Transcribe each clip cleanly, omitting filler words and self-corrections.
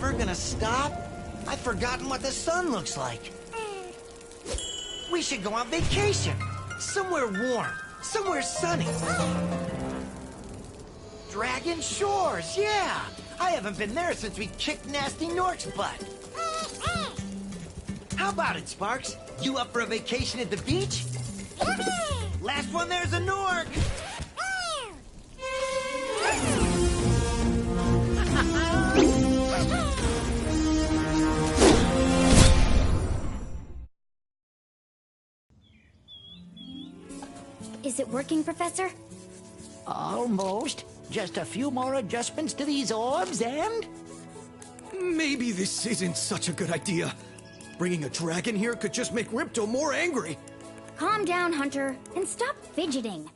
ever gonna stop? I've forgotten what the sun looks like. We should go on vacation. Somewhere warm. Somewhere sunny. Dragon Shores, yeah! I haven't been there since we kicked Nasty Nork's butt. How about it, Sparks? You up for a vacation at the beach? Last one there's a Nork! Is it working, Professor? Almost. Just a few more adjustments to these orbs and... Maybe this isn't such a good idea. Bringing a dragon here could just make Ripto more angry. Calm down, Hunter, and stop fidgeting.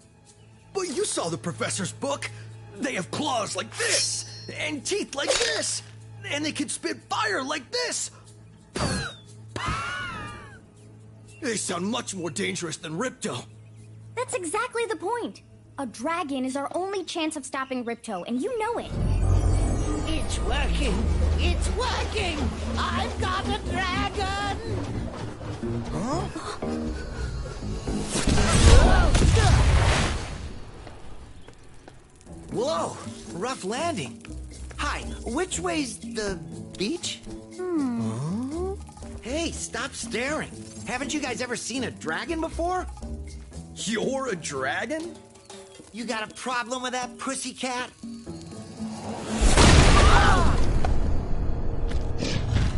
But you saw the professor's book. They have claws like this, and teeth like this, and they can spit fire like this. They sound much more dangerous than Ripto. That's exactly the point. A dragon is our only chance of stopping Ripto, and you know it. It's working! It's working! I've got a dragon! Huh? Whoa! Rough landing. Hi, which way's the beach? Huh? Hey, stop staring. Haven't you guys ever seen a dragon before? You're a dragon? You got a problem with that, pussycat?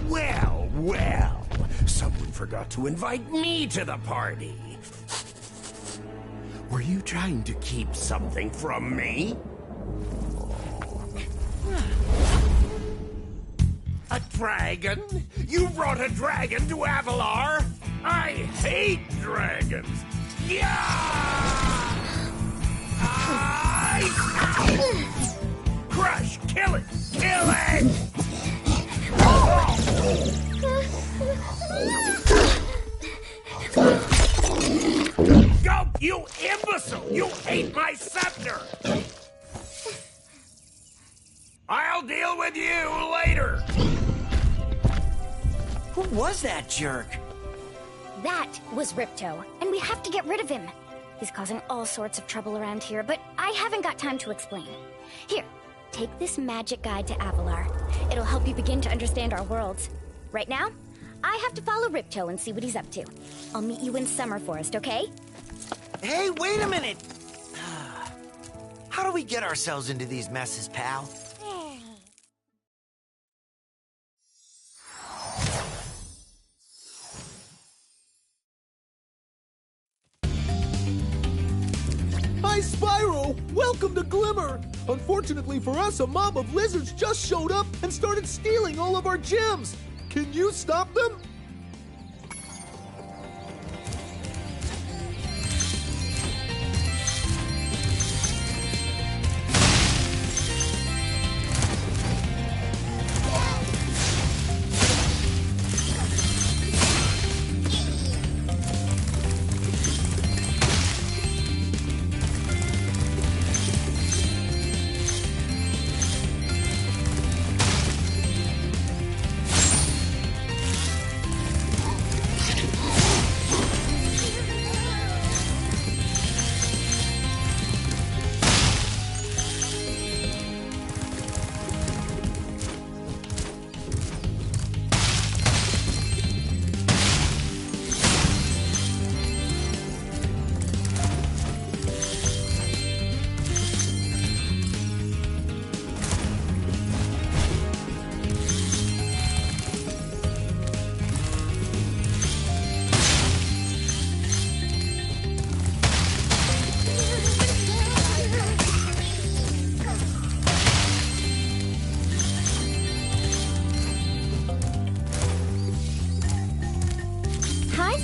Well, well. Someone forgot to invite me to the party. Were you trying to keep something from me? A dragon? You brought a dragon to Avalar? I hate dragons. Yeah! Crush! Kill it! Kill it! Go, you imbecile! You ate my scepter! I'll deal with you later! Who was that jerk? That was Ripto, and we have to get rid of him. He's causing all sorts of trouble around here, but I haven't got time to explain. Here, take this magic guide to Avalar. It'll help you begin to understand our worlds. Right now, I have to follow Ripto and see what he's up to. I'll meet you in Summer Forest, okay? Hey, wait a minute! How do we get ourselves into these messes, pal? Hi, Spyro! Welcome to Glimmer! Unfortunately for us, a mob of lizards just showed up and started stealing all of our gems! Can you stop them?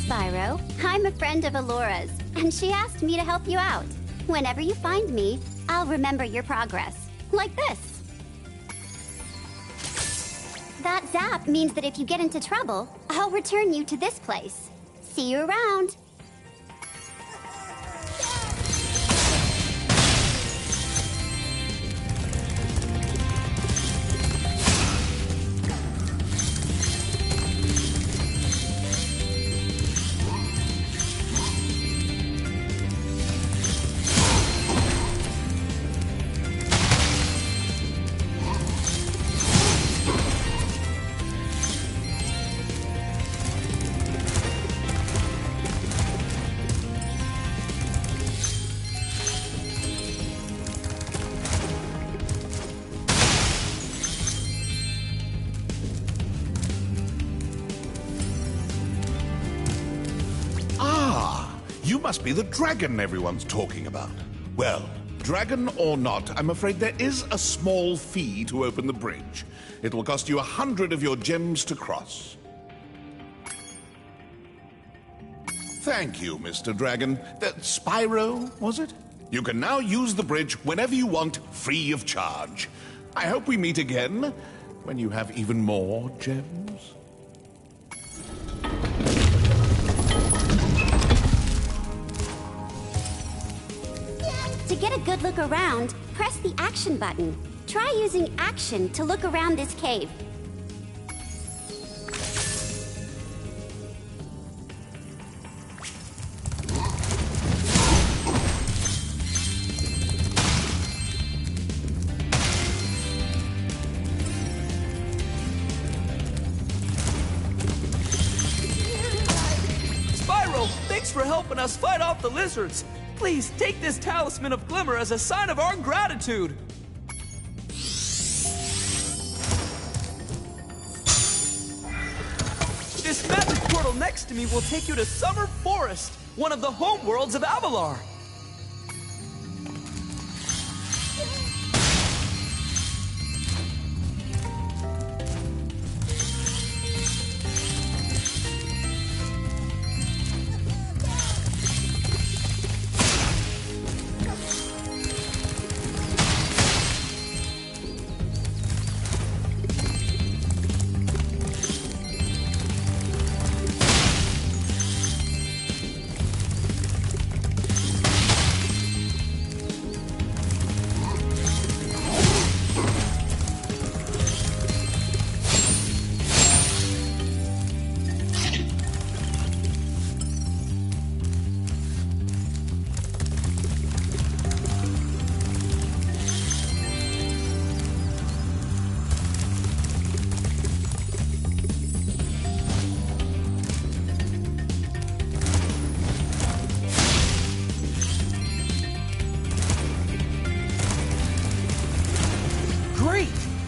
Spyro. I'm a friend of Alora's, and she asked me to help you out. Whenever you find me, I'll remember your progress. Like this. That zap means that if you get into trouble, I'll return you to this place. See you around. You must be the dragon everyone's talking about. Well, dragon or not, I'm afraid there is a small fee to open the bridge. It will cost you 100 of your gems to cross. Thank you, Mr. Dragon. Spyro, was it? You can now use the bridge whenever you want, free of charge. I hope we meet again when you have even more gems. To get a good look around, press the action button. Try using action to look around this cave. Spyro, thanks for helping us fight off the lizards. Please take this talisman of Glimmer as a sign of our gratitude. This magic portal next to me will take you to Summer Forest, one of the homeworlds of Avalar.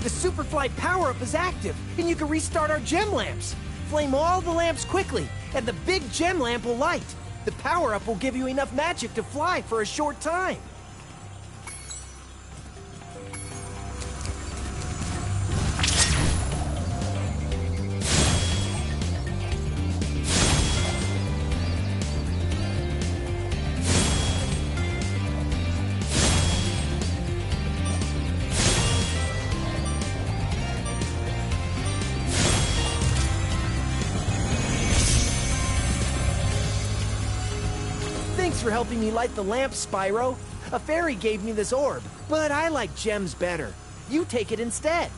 The Superfly power-up is active, and you can restart our gem lamps. Flame all the lamps quickly, and the big gem lamp will light. The power-up will give you enough magic to fly for a short time. Thanks for helping me light the lamp, Spyro. A fairy gave me this orb, but I like gems better. You take it instead.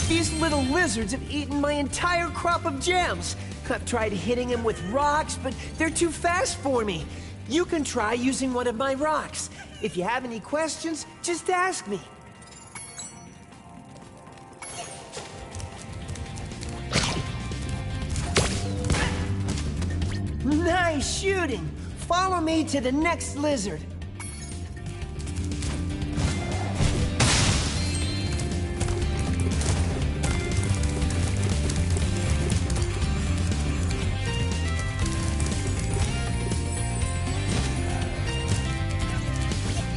These little lizards have eaten my entire crop of gems. I've tried hitting them with rocks, but they're too fast for me. You can try using one of my rocks. If you have any questions, just ask me. Nice shooting! Follow me to the next lizard.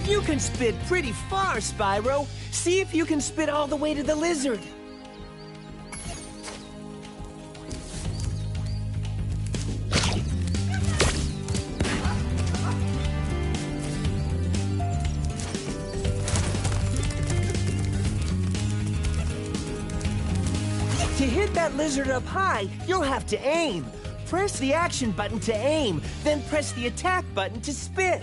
You can spit pretty far, Spyro. See if you can spit all the way to the lizard. To hit that lizard up high, you'll have to aim. Press the action button to aim, then press the attack button to spit.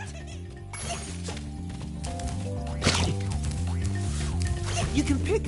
You can pick...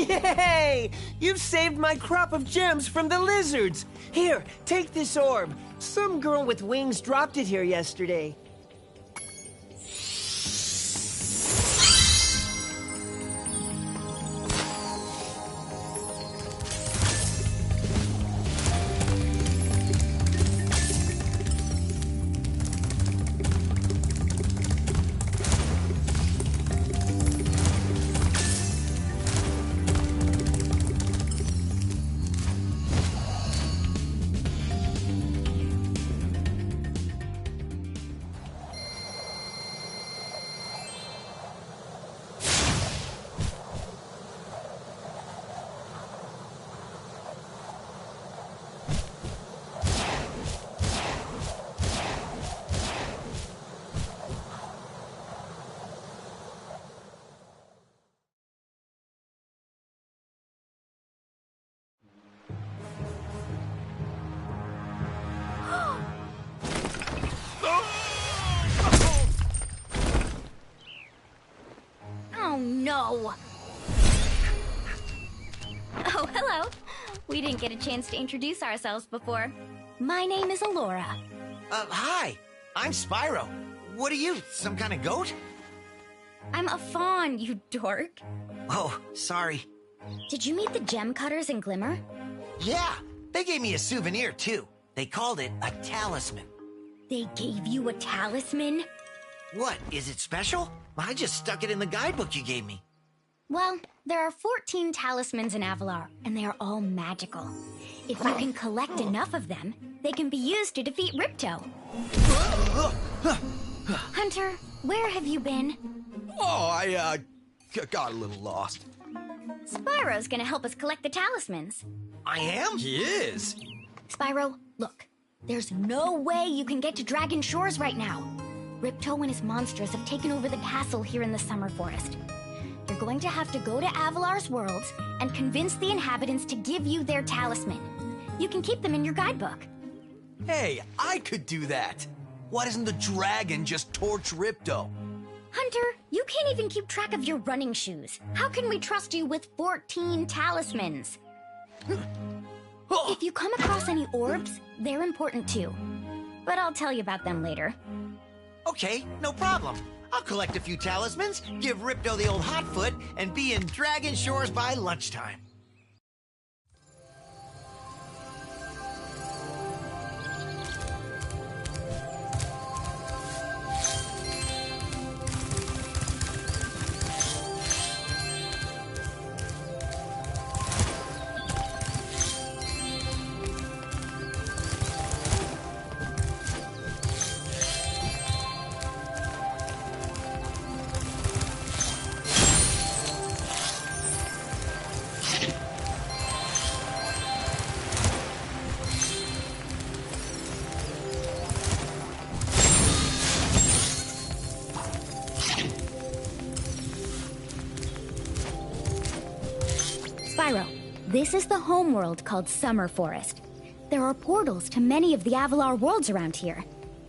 Yay! You've saved my crop of gems from the lizards. Here, take this orb. Some girl with wings dropped it here yesterday. Oh, no. Oh, hello. We didn't get a chance to introduce ourselves before. My name is Alora. Hi. I'm Spyro. What are you, some kind of goat? I'm a fawn, you dork. Oh, sorry. Did you meet the gem cutters in Glimmer? Yeah, they gave me a souvenir, too. They called it a talisman. They gave you a talisman? What, is it special? I just stuck it in the guidebook you gave me. Well, there are 14 talismans in Avalar, and they are all magical. If you can collect enough of them, they can be used to defeat Ripto. Hunter, where have you been? Oh, I got a little lost. Spyro's gonna help us collect the talismans. I am? He is. Spyro, look. There's no way you can get to Dragon Shores right now. Ripto and his monsters have taken over the castle here in the Summer Forest. You're going to have to go to Avalar's worlds and convince the inhabitants to give you their talisman. You can keep them in your guidebook. Hey, I could do that. Why doesn't the dragon just torch Ripto? Hunter, you can't even keep track of your running shoes. How can we trust you with 14 talismans? If you come across any orbs, they're important too. But I'll tell you about them later. Okay, no problem. I'll collect a few talismans, give Ripto the old hot foot, and be in Dragon Shores by lunchtime. Spyro, this is the homeworld called Summer Forest. There are portals to many of the Avalar worlds around here.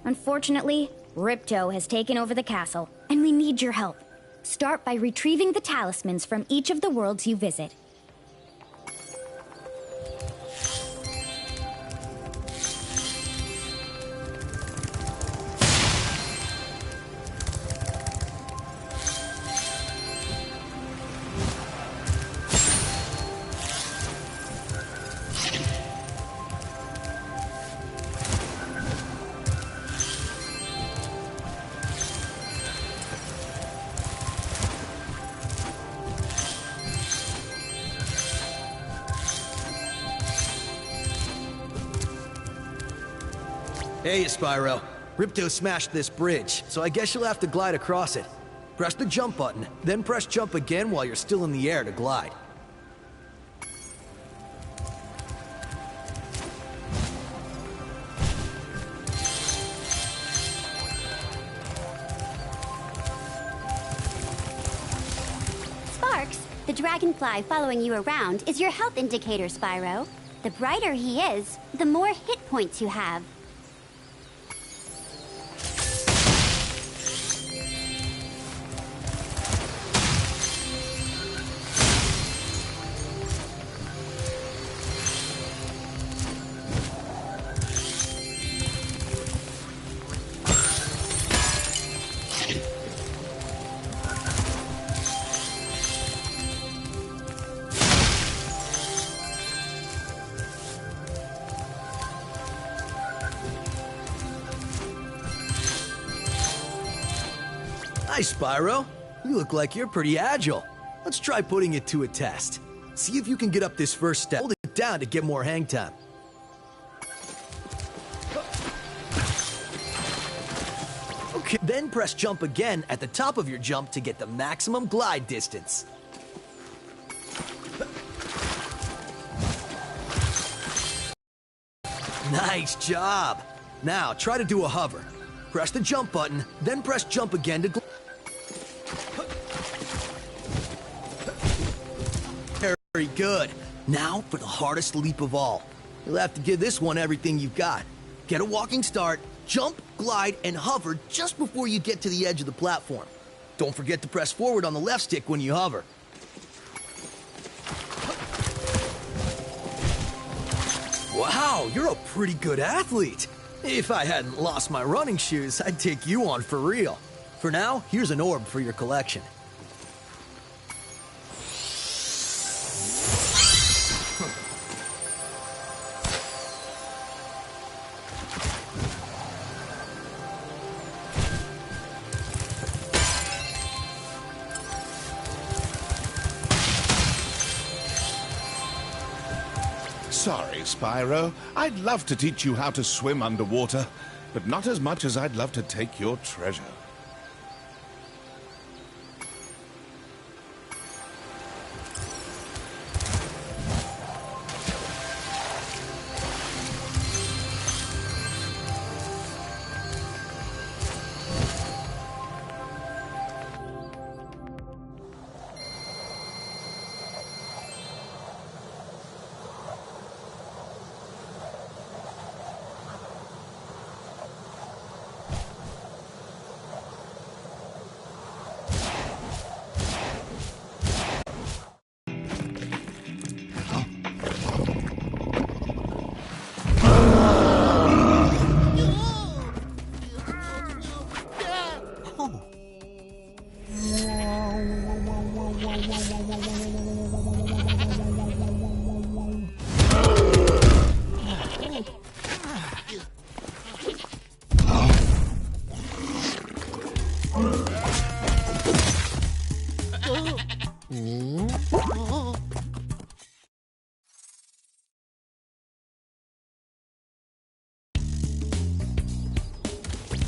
Unfortunately, Ripto has taken over the castle, and we need your help. Start by retrieving the talismans from each of the worlds you visit. Hey, Spyro. Ripto smashed this bridge, so I guess you'll have to glide across it. Press the jump button, then press jump again while you're still in the air to glide. Sparks, the dragonfly following you around, is your health indicator, Spyro. The brighter he is, the more hit points you have. Hi, Spyro. You look like you're pretty agile. Let's try putting it to a test. See if you can get up this first step. Hold it down to get more hang time. Okay, then press jump again at the top of your jump to get the maximum glide distance. Nice job. Now, try to do a hover. Press the jump button, then press jump again to Very good. Now for the hardest leap of all. You'll have to give this one everything you've got. Get a walking start, jump, glide, and hover just before you get to the edge of the platform. Don't forget to press forward on the left stick when you hover. Wow, you're a pretty good athlete. If I hadn't lost my running shoes, I'd take you on for real. For now, here's an orb for your collection. Sorry, Spyro. I'd love to teach you how to swim underwater, but not as much as I'd love to take your treasure.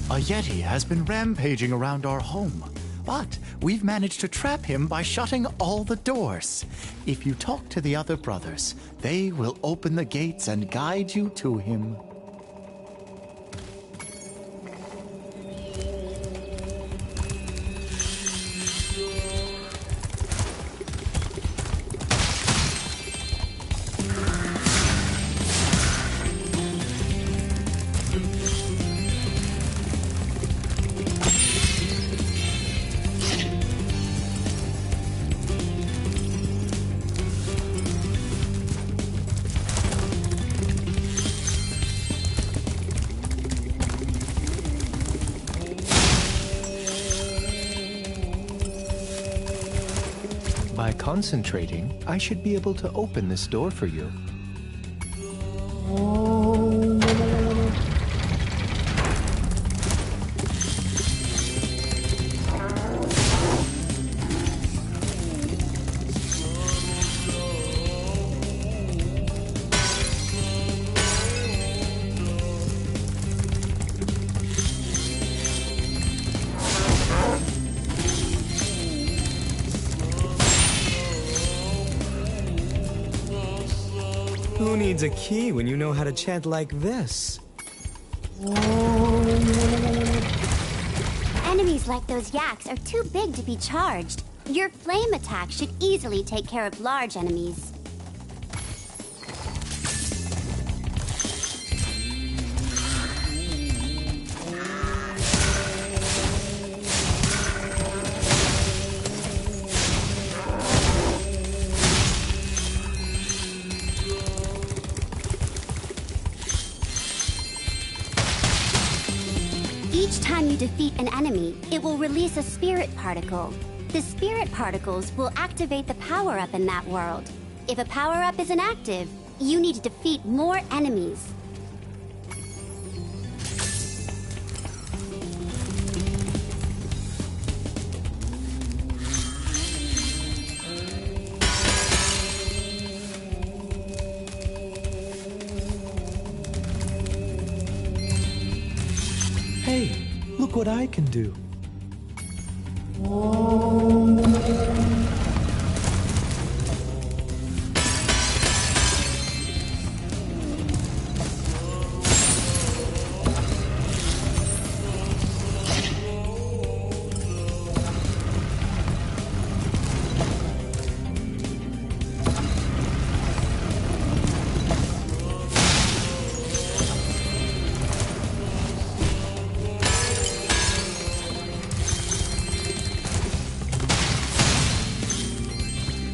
A Yeti has been rampaging around our home, but we've managed to trap him by shutting all the doors. If you talk to the other brothers, they will open the gates and guide you to him. By concentrating, I should be able to open this door for you. Who needs a key when you know how to chant like this? Enemies like those yaks are too big to be charged. Your flame attack should easily take care of large enemies. Each time you defeat an enemy, it will release a spirit particle. The spirit particles will activate the power-up in that world. If a power-up isn't active, you need to defeat more enemies. what I can do.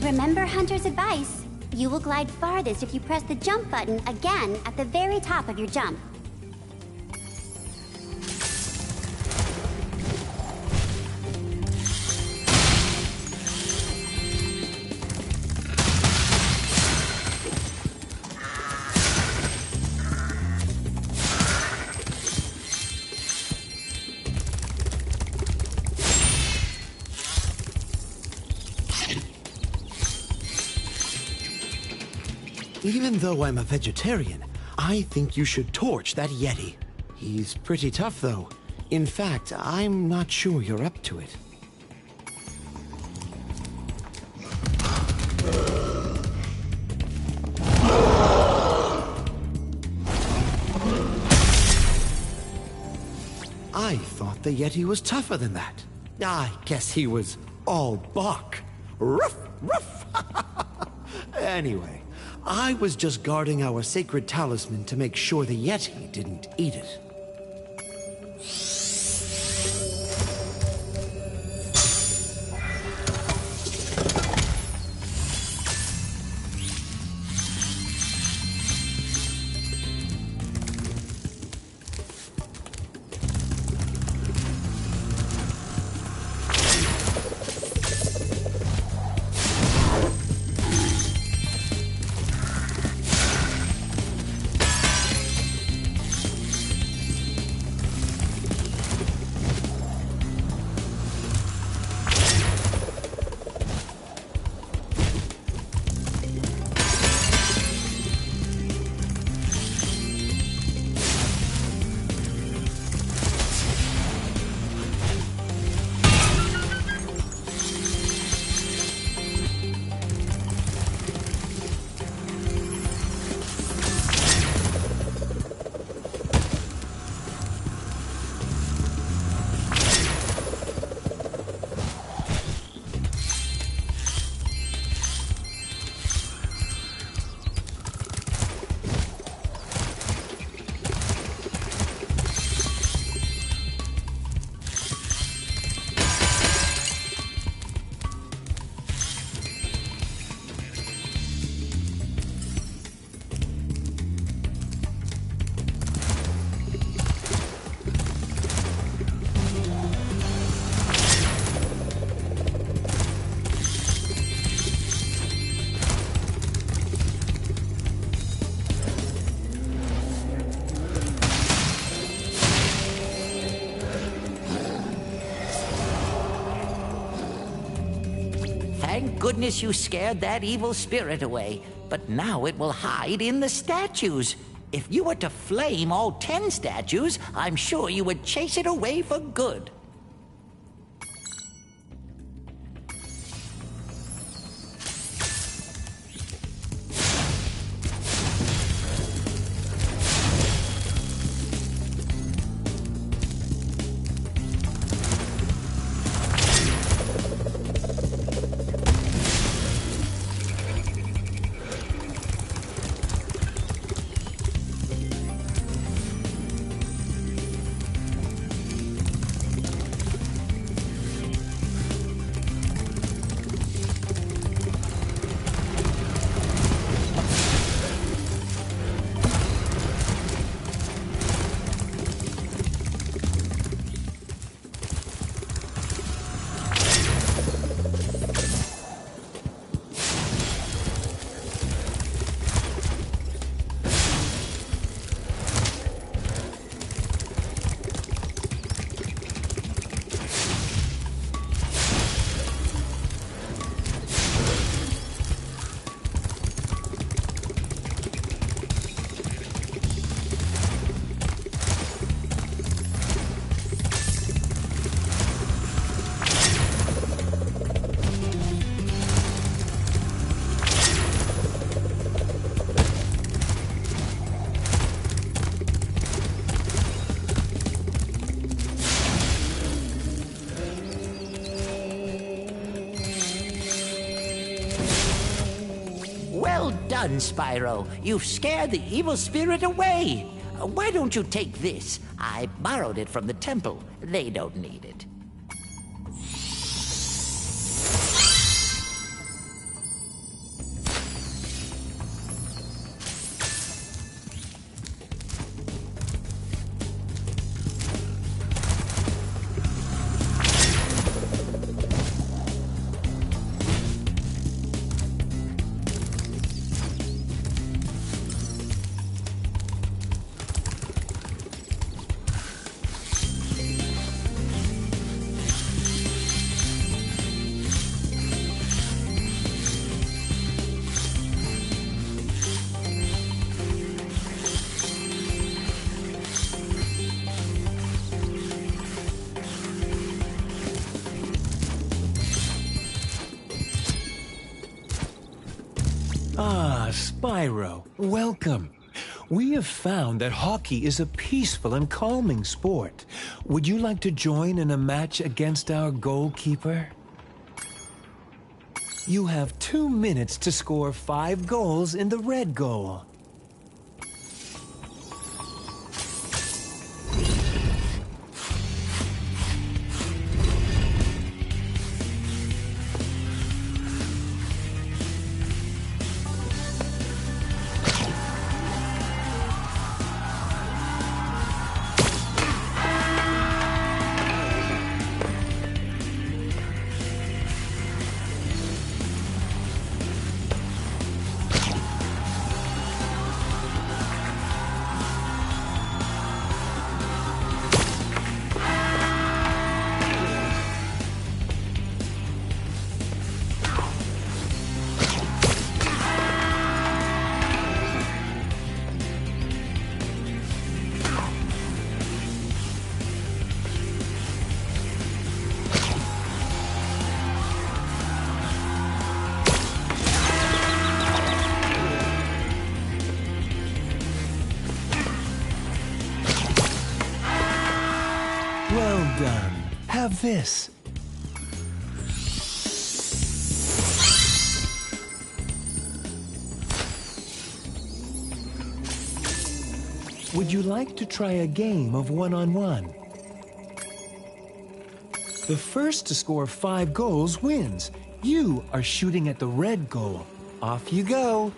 Remember Hunter's advice. You will glide farthest if you press the jump button again at the very top of your jump. Even though I'm a vegetarian, I think you should torch that Yeti. He's pretty tough, though. In fact, I'm not sure you're up to it. I thought the Yeti was tougher than that. I guess he was all bark. Ruff, ruff! Anyway, I was just guarding our sacred talisman to make sure the Yeti didn't eat it. Thank goodness you scared that evil spirit away. But now it will hide in the statues. If you were to flame all 10 statues, I'm sure you would chase it away for good. Well done, Spyro. You've scared the evil spirit away. Why don't you take this? I borrowed it from the temple. They don't need it. Ah, Spyro, welcome. We have found that hockey is a peaceful and calming sport. Would you like to join in a match against our goalkeeper? You have 2 minutes to score 5 goals in the red goal. Well done. Have this. Would you like to try a game of one-on-one? The first to score 5 goals wins. You are shooting at the red goal. Off you go.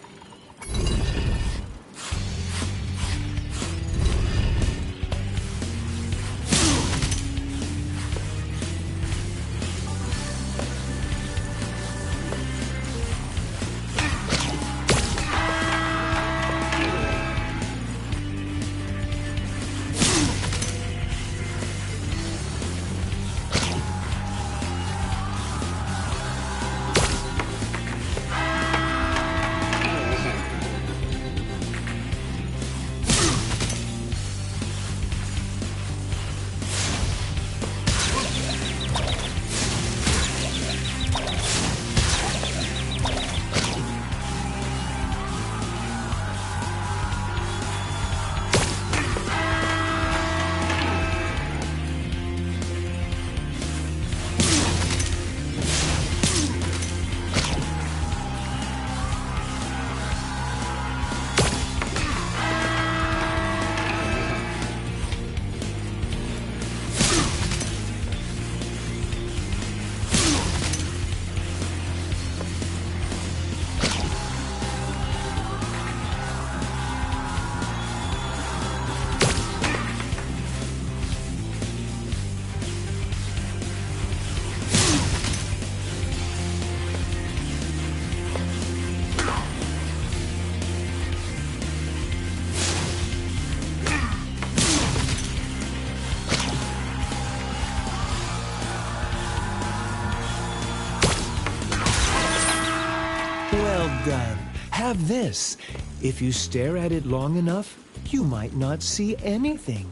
Well done. Have this. If you stare at it long enough, you might not see anything.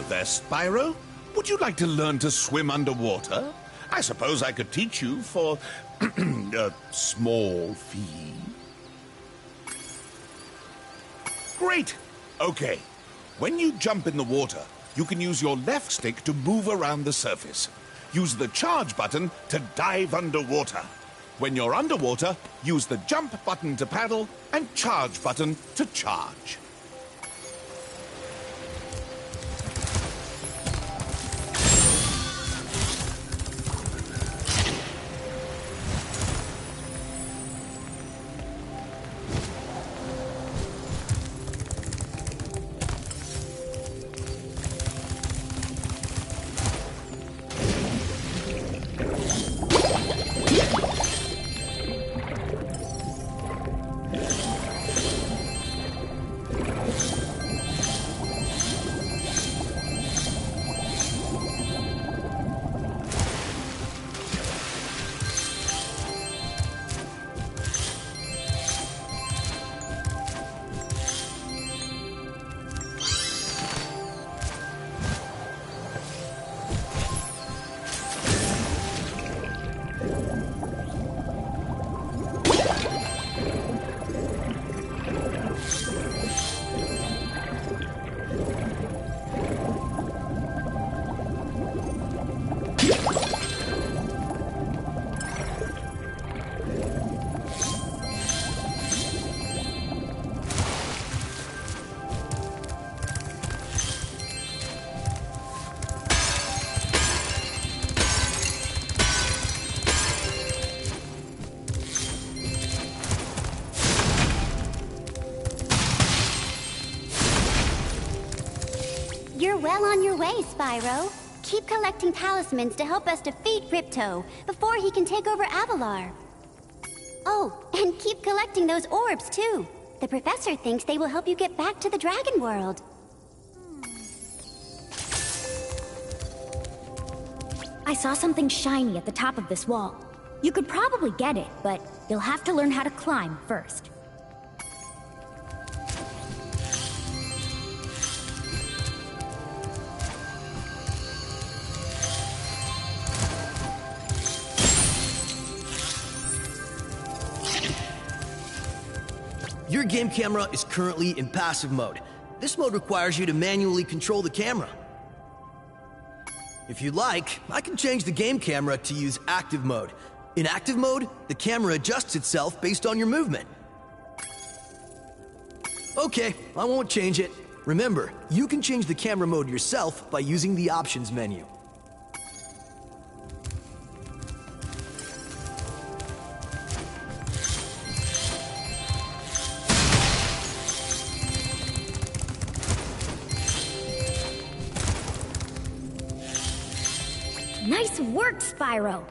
there, Spyro. Would you like to learn to swim underwater? I suppose I could teach you for a small fee. Great. Okay. When you jump in the water, you can use your left stick to move around the surface. Use the charge button to dive underwater. When you're underwater, use the jump button to paddle and charge button to charge. You're well on your way, Spyro. Keep collecting talismans to help us defeat Ripto before he can take over Avalar. Oh, and keep collecting those orbs, too. The professor thinks they will help you get back to the Dragon World. I saw something shiny at the top of this wall. You could probably get it, but you'll have to learn how to climb first. Your game camera is currently in passive mode. This mode requires you to manually control the camera. If you'd like, I can change the game camera to use active mode. In active mode, the camera adjusts itself based on your movement. Okay, I won't change it. Remember, you can change the camera mode yourself by using the options menu. Nice work, Spyro!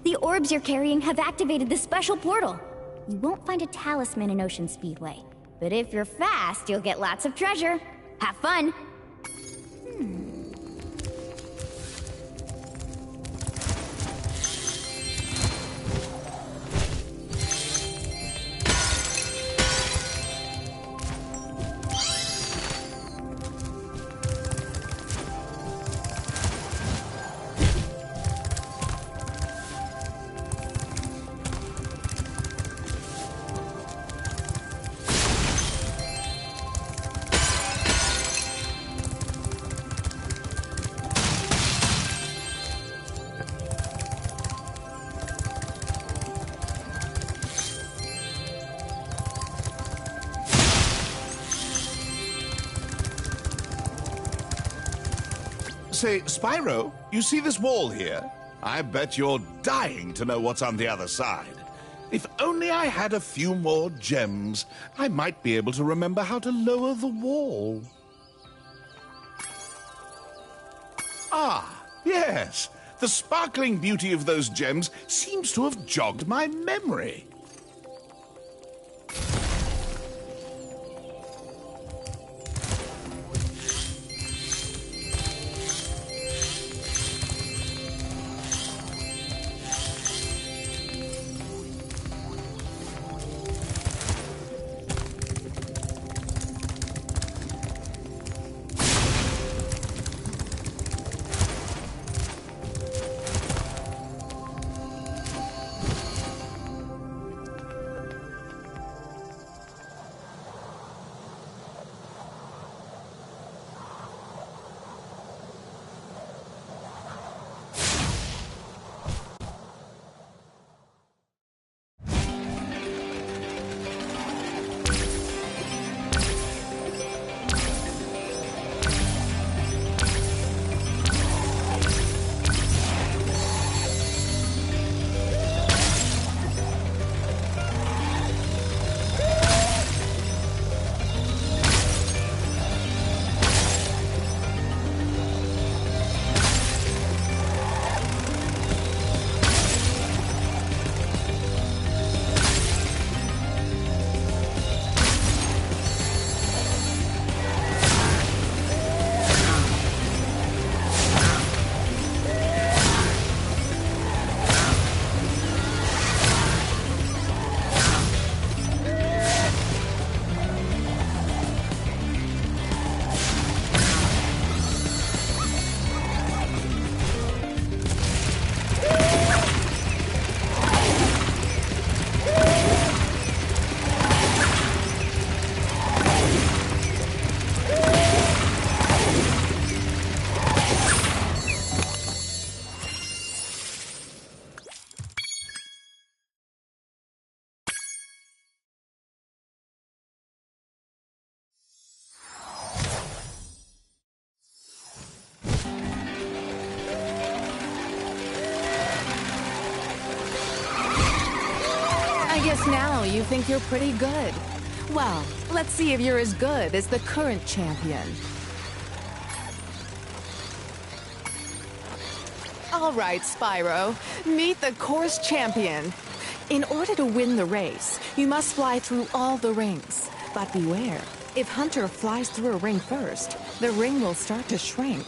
The orbs you're carrying have activated the special portal. You won't find a talisman in Ocean Speedway, but if you're fast, you'll get lots of treasure. Have fun! Say, Spyro, you see this wall here? I bet you're dying to know what's on the other side. If only I had a few more gems, I might be able to remember how to lower the wall. Ah, yes. The sparkling beauty of those gems seems to have jogged my memory. Now you think you're pretty good. Well, let's see if you're as good as the current champion. All right, Spyro. Meet the course champion. In order to win the race, you must fly through all the rings. But beware, if Hunter flies through a ring first, the ring will start to shrink.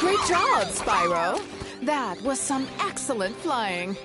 Great job, Spyro. That was some excellent flying.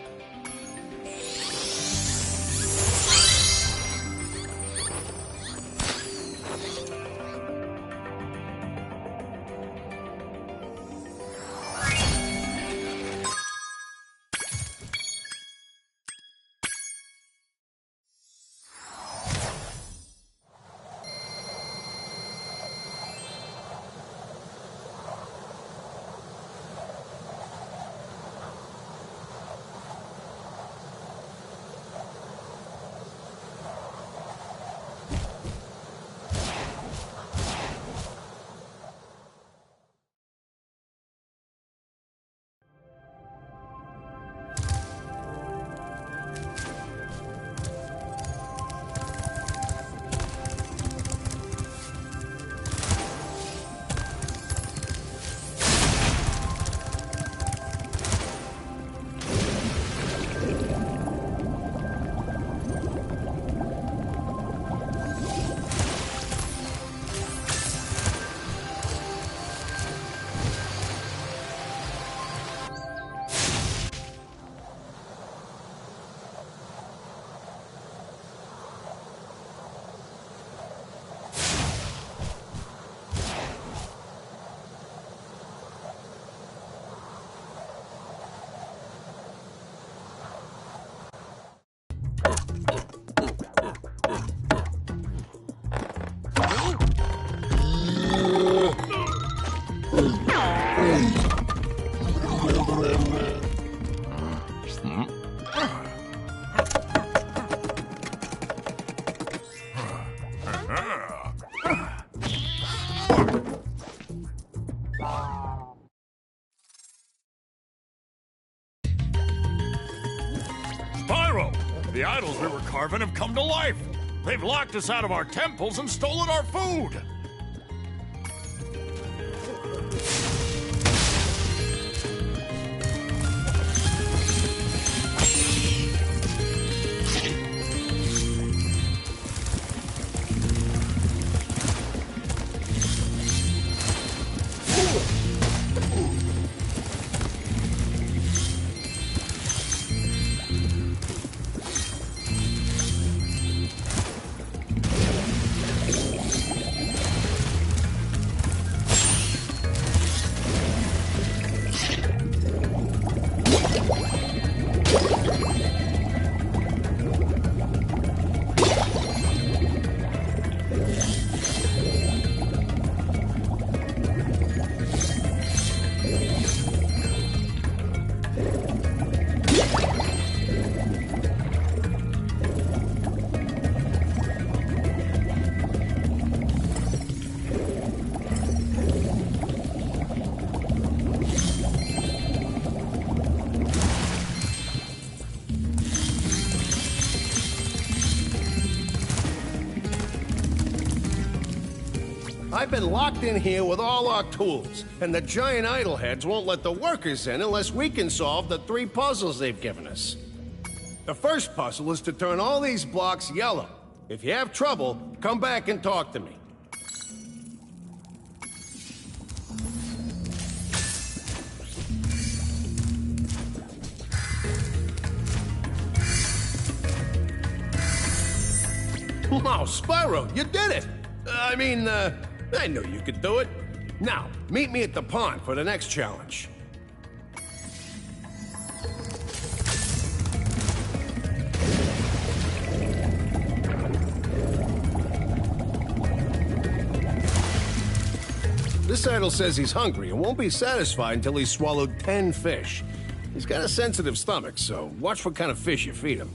The idols we were carving have come to life. They've locked us out of our temples and stolen our food. I've been locked in here with all our tools, and the giant idleheads won't let the workers in unless we can solve the 3 puzzles they've given us. The first puzzle is to turn all these blocks yellow. If you have trouble, come back and talk to me. Wow, Spyro, you did it! I knew you could do it. Now, meet me at the pond for the next challenge. This idol says he's hungry and won't be satisfied until he's swallowed 10 fish. He's got a sensitive stomach, so watch what kind of fish you feed him.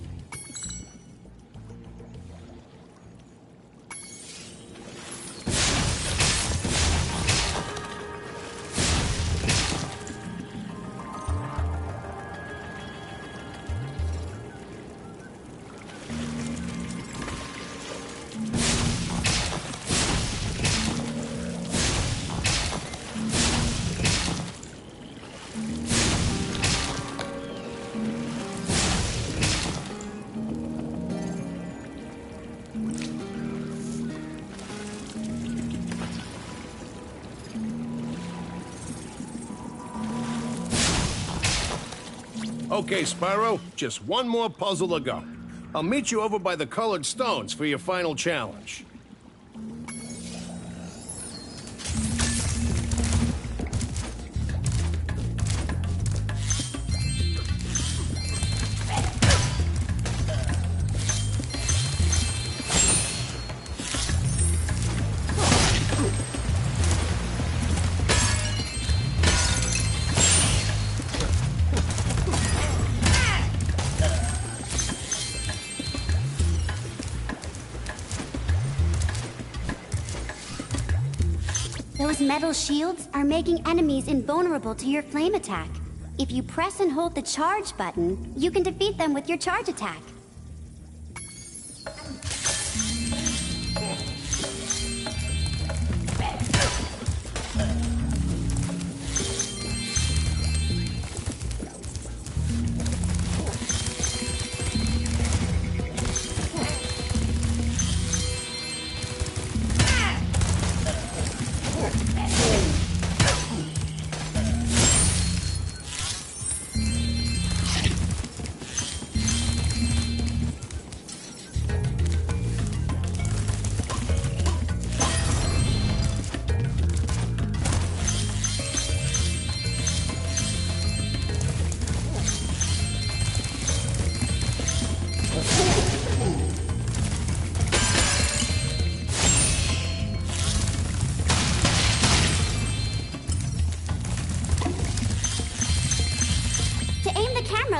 Okay, Spyro, just one more puzzle to go. I'll meet you over by the colored stones for your final challenge. Those metal shields are making enemies invulnerable to your flame attack. If you press and hold the charge button, you can defeat them with your charge attack.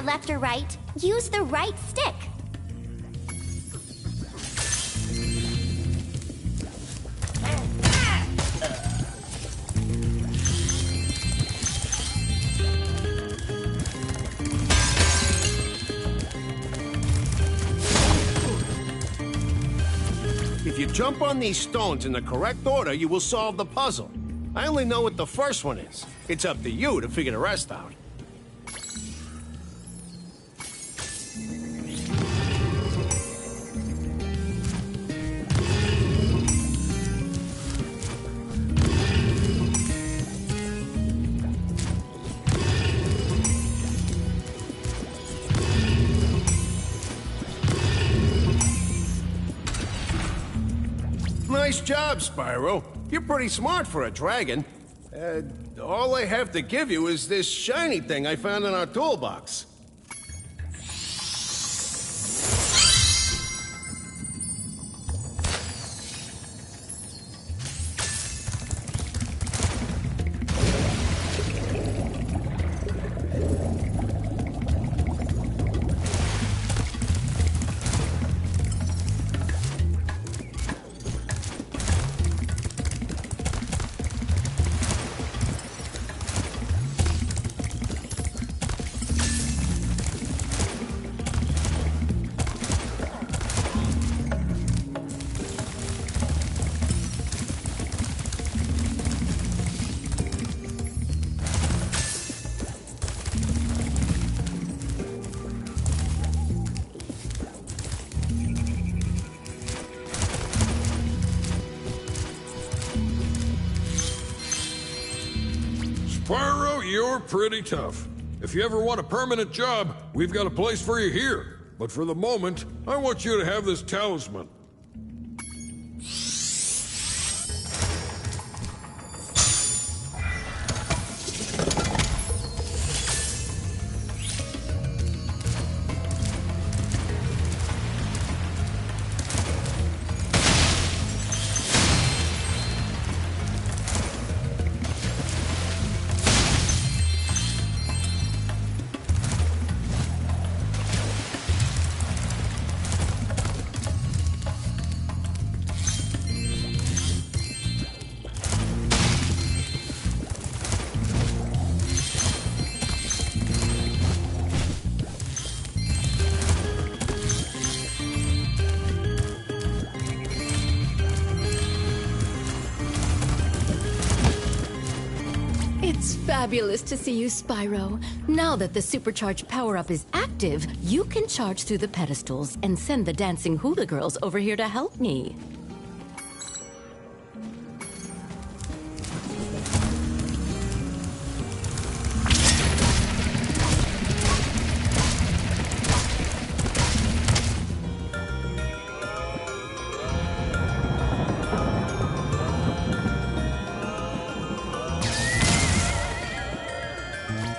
Left or right, use the right stick. If you jump on these stones in the correct order, you will solve the puzzle. I only know what the first one is. It's up to you to figure the rest out. Nice job, Spyro. You're pretty smart for a dragon. All I have to give you is this shiny thing I found in our toolbox. Spyro, you're pretty tough. If you ever want a permanent job, we've got a place for you here. But for the moment, I want you to have this talisman. It's fabulous to see you, Spyro. Now that the supercharged power-up is active, you can charge through the pedestals and send the dancing hula girls over here to help me.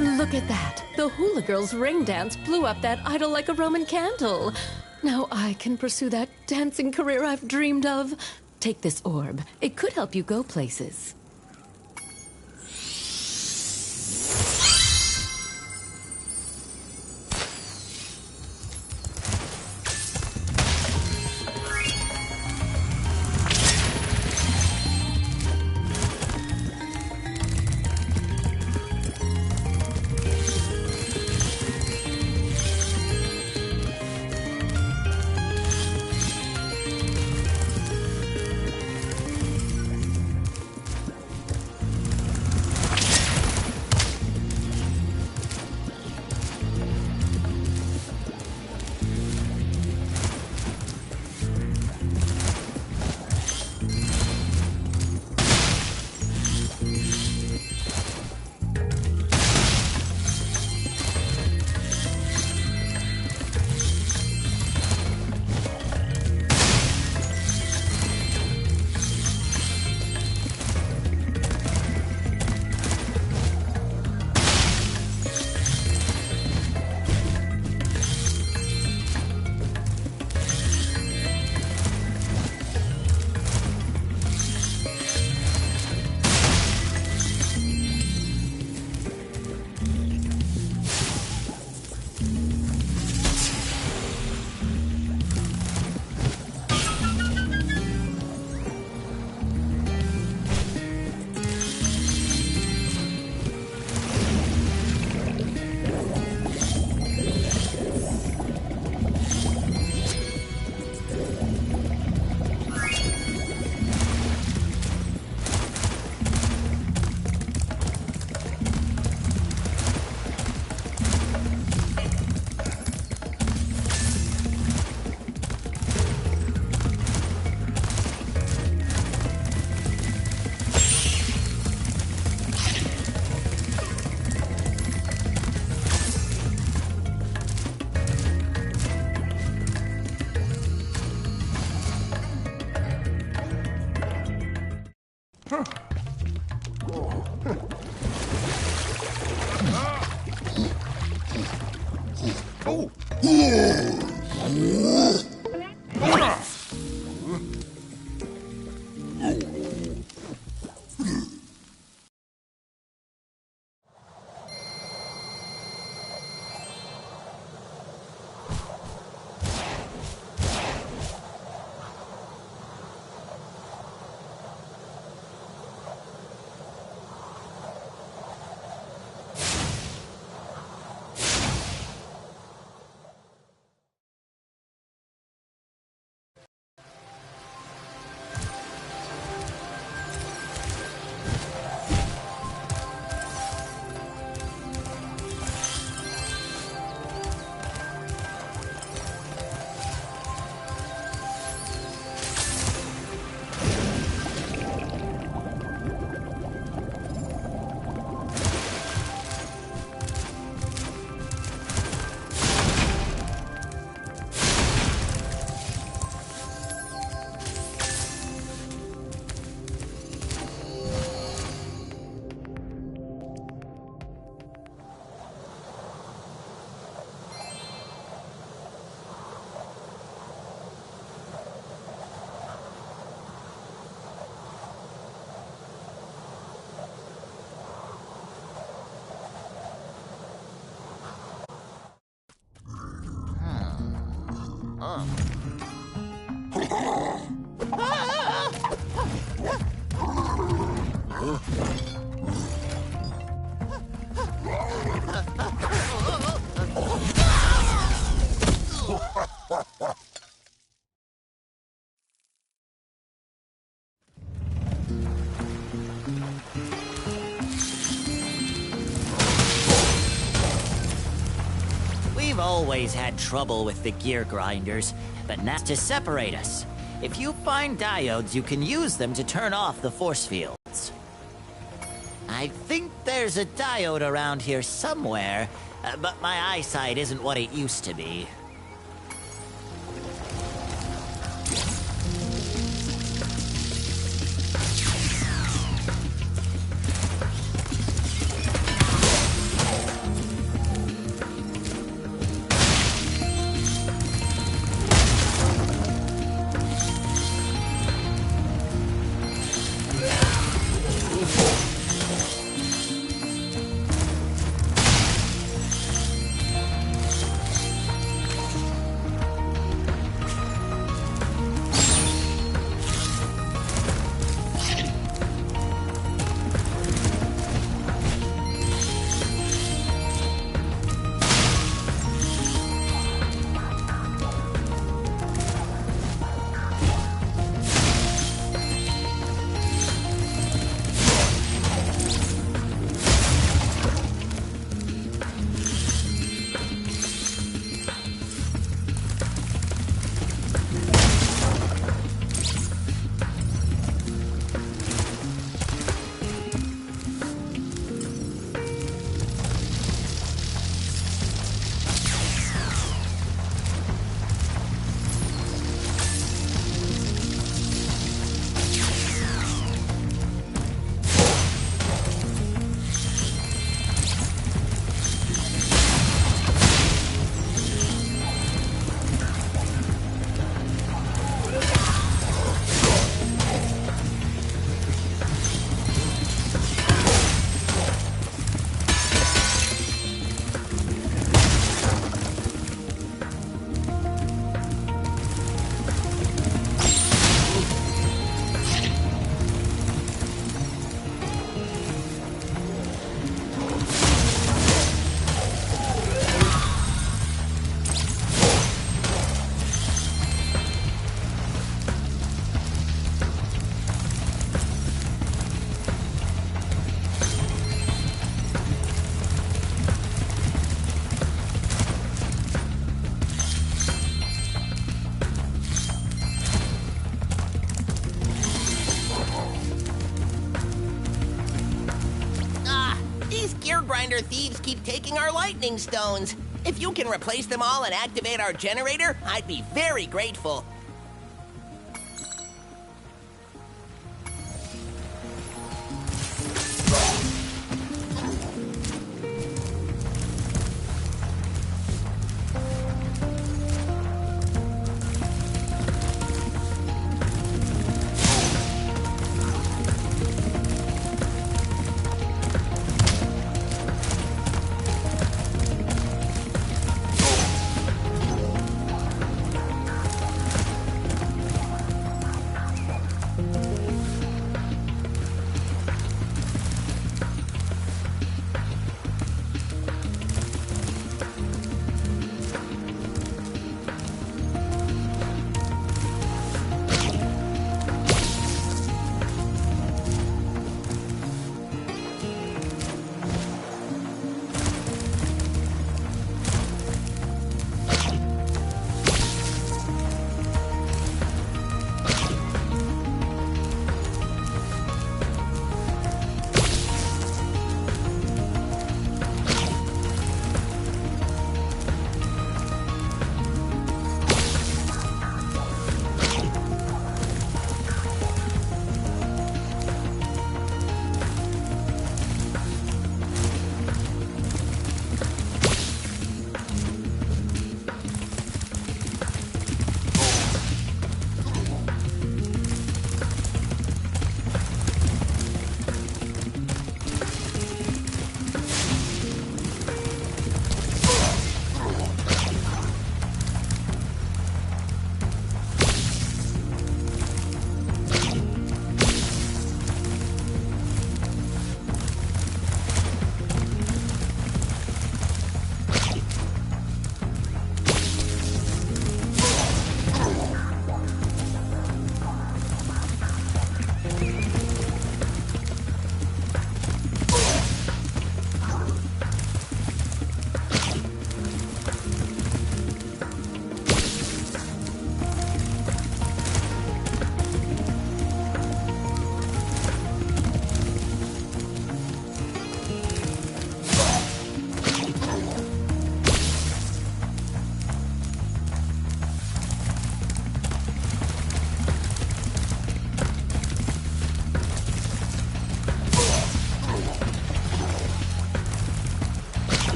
Look at that. The hula girls' ring dance blew up that idol like a Roman candle. Now I can pursue that dancing career I've dreamed of. Take this orb. It could help you go places. We've always had trouble with the gear grinders, but now to separate us. If you find diodes, you can use them to turn off the force fields. I think there's a diode around here somewhere, but my eyesight isn't what it used to be. Thieves keep taking our lightning stones. If you can replace them all and activate our generator, I'd be very grateful.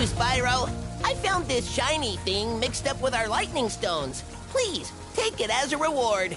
Spyro. I found this shiny thing mixed up with our lightning stones. Please, take it as a reward.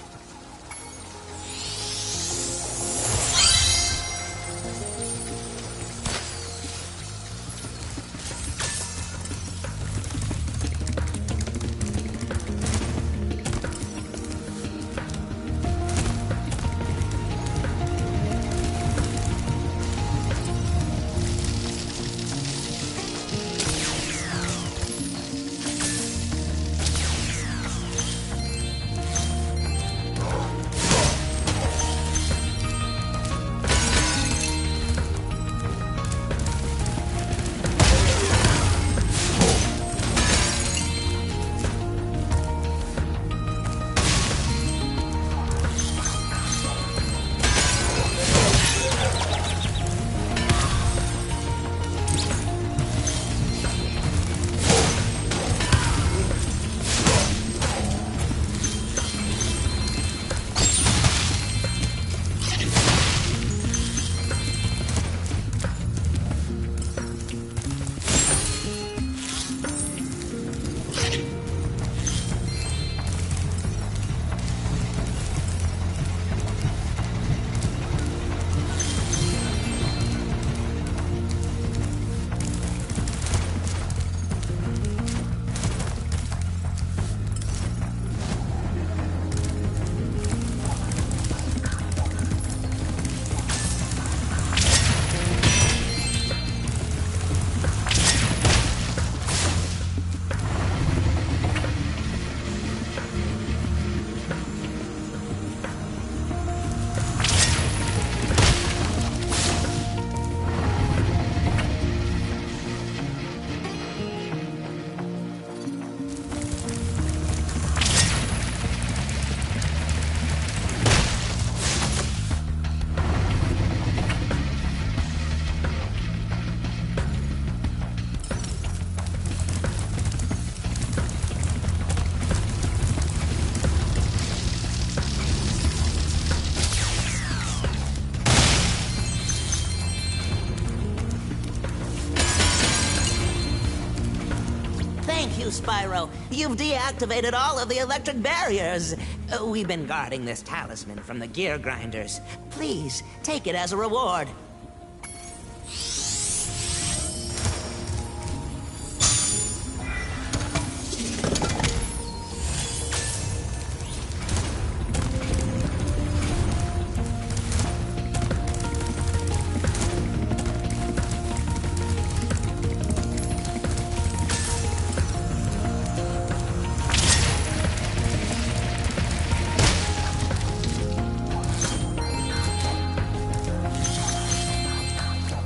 Spyro. You've deactivated all of the electric barriers. We've been guarding this talisman from the gear grinders. Please, take it as a reward.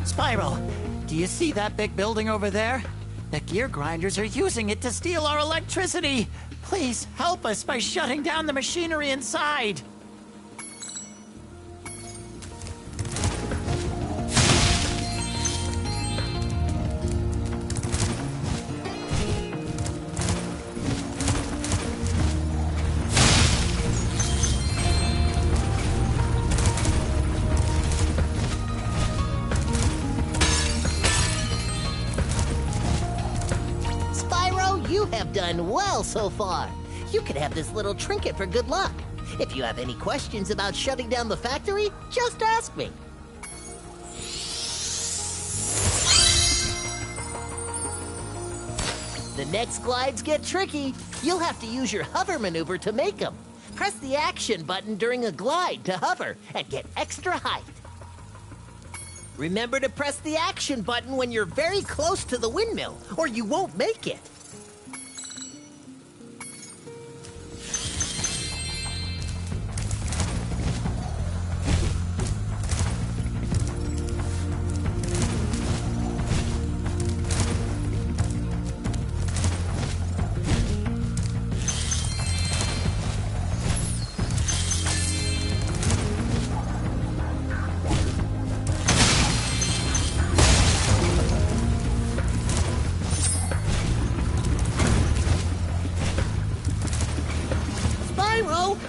Spyro, do you see that big building over there? The gear grinders are using it to steal our electricity. Please help us by shutting down the machinery inside. You have done well so far. You can have this little trinket for good luck. If you have any questions about shutting down the factory, just ask me. The next glides get tricky. You'll have to use your hover maneuver to make them. Press the action button during a glide to hover and get extra height. Remember to press the action button when you're very close to the windmill, or you won't make it.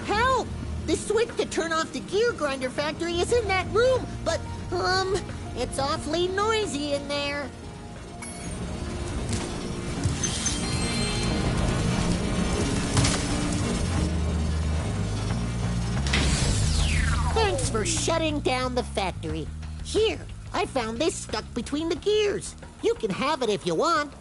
Help! The switch to turn off the gear grinder factory is in that room, but, it's awfully noisy in there. tips for shutting down the factory. Here, I found this stuck between the gears. You can have it if you want.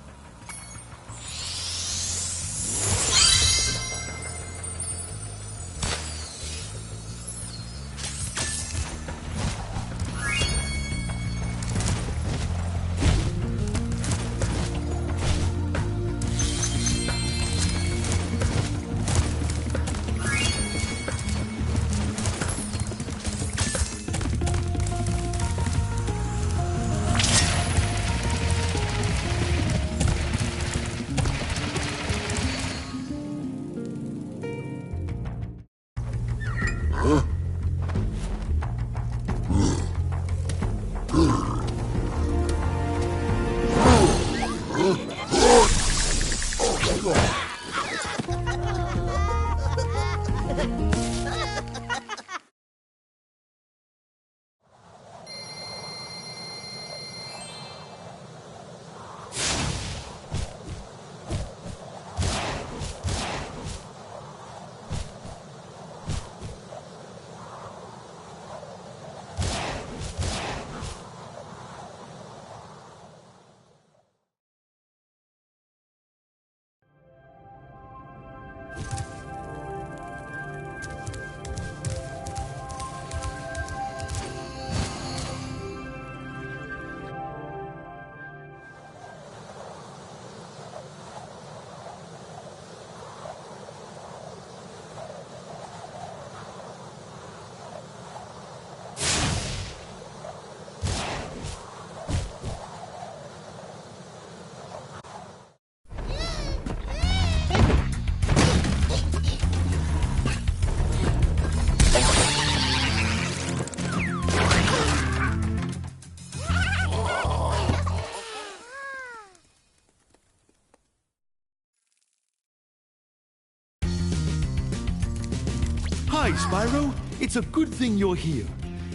Hi, Spyro. It's a good thing you're here.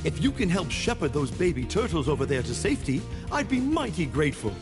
If you can help shepherd those baby turtles over there to safety, I'd be mighty grateful.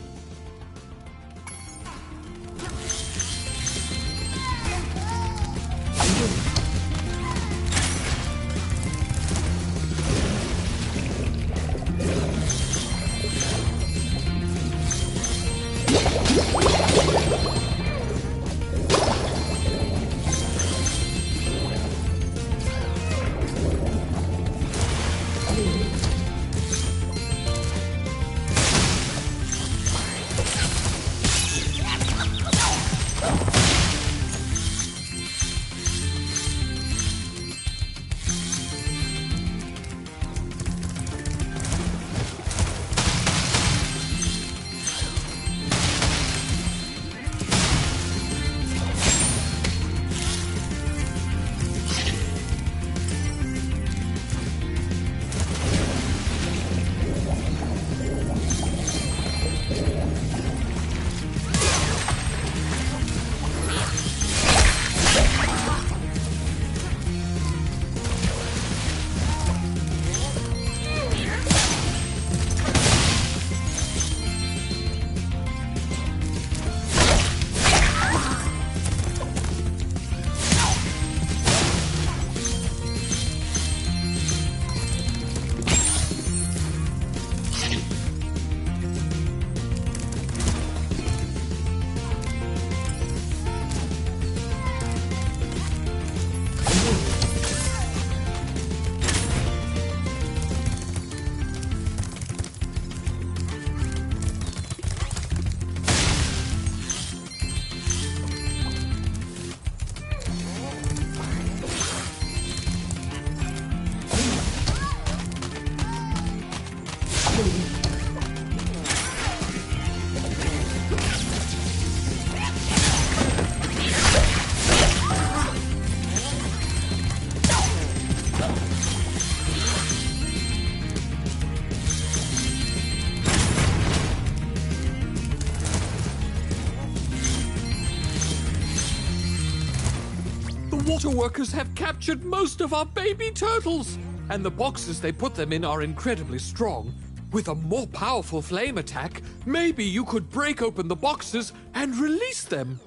Water workers have captured most of our baby turtles, and the boxes they put them in are incredibly strong. With a more powerful flame attack, maybe you could break open the boxes and release them.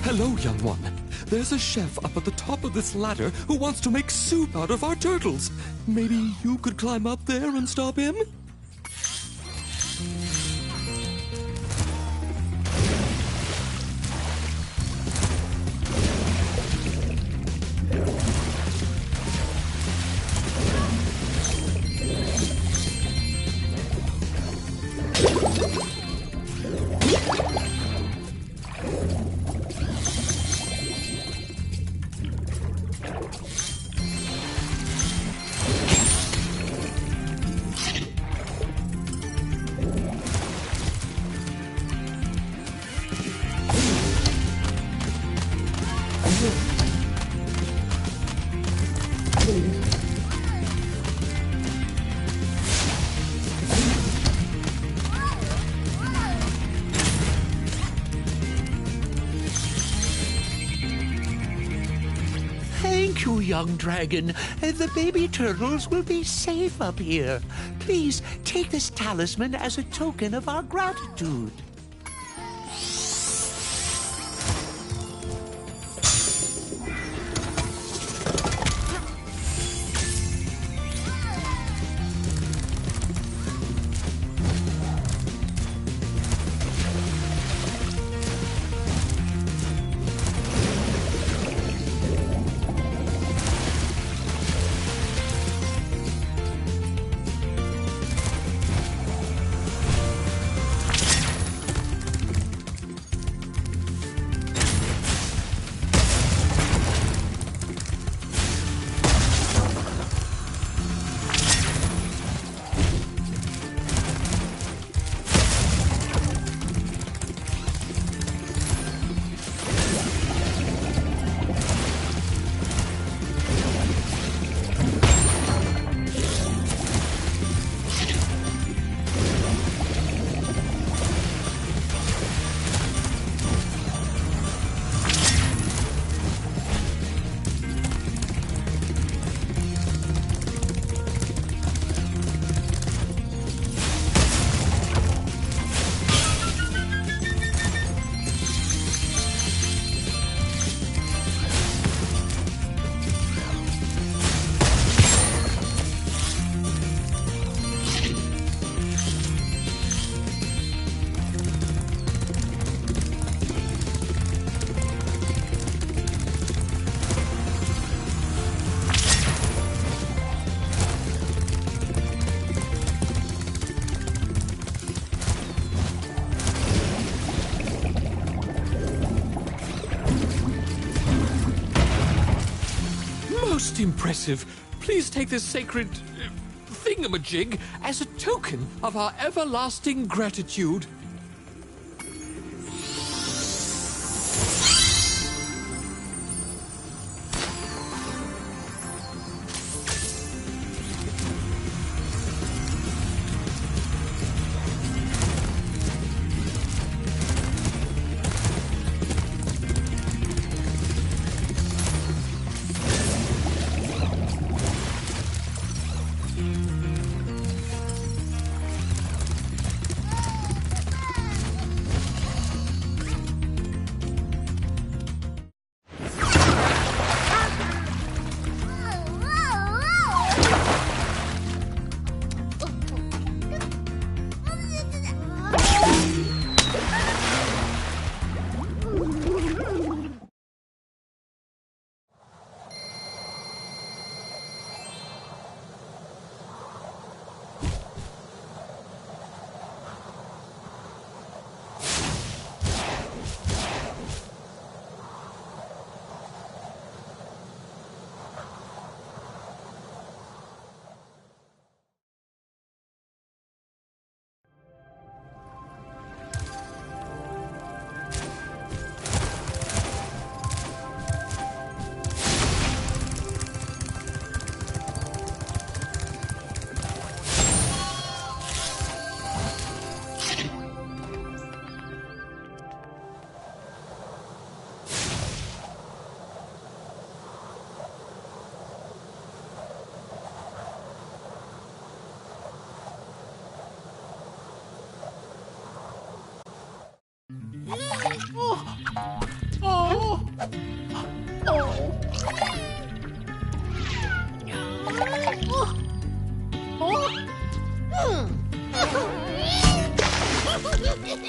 Hello, young one. There's a chef up at the top of this ladder who wants to make soup out of our turtles. Maybe you could climb up there and stop him? Thank you, young dragon. The baby turtles will be safe up here. Please take this talisman as a token of our gratitude. Most impressive. Please take this sacred thingamajig as a token of our everlasting gratitude.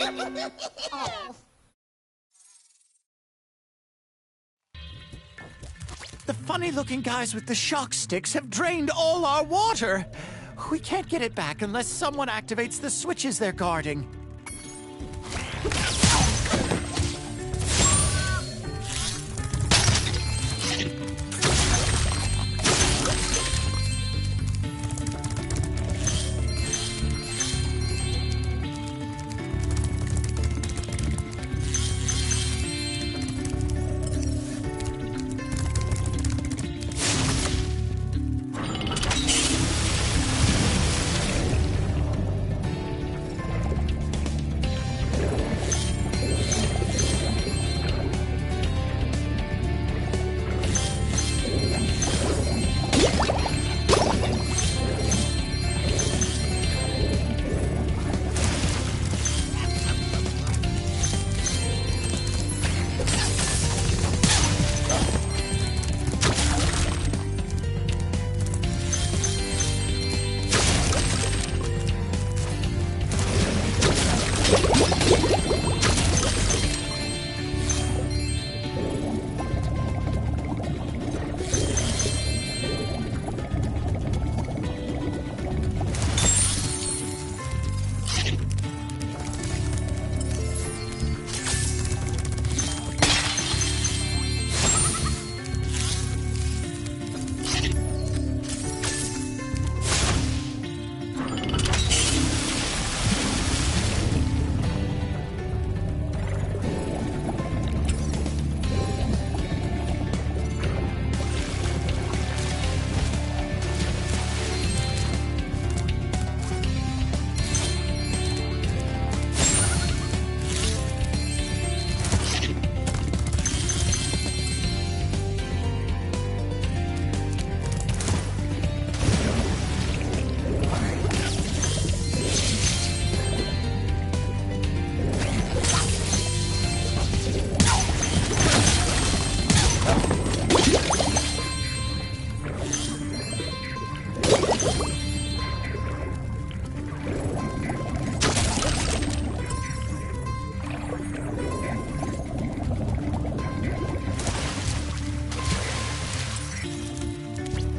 Oh. The funny-looking guys with the shock sticks have drained all our water. We can't get it back unless someone activates the switches they're guarding.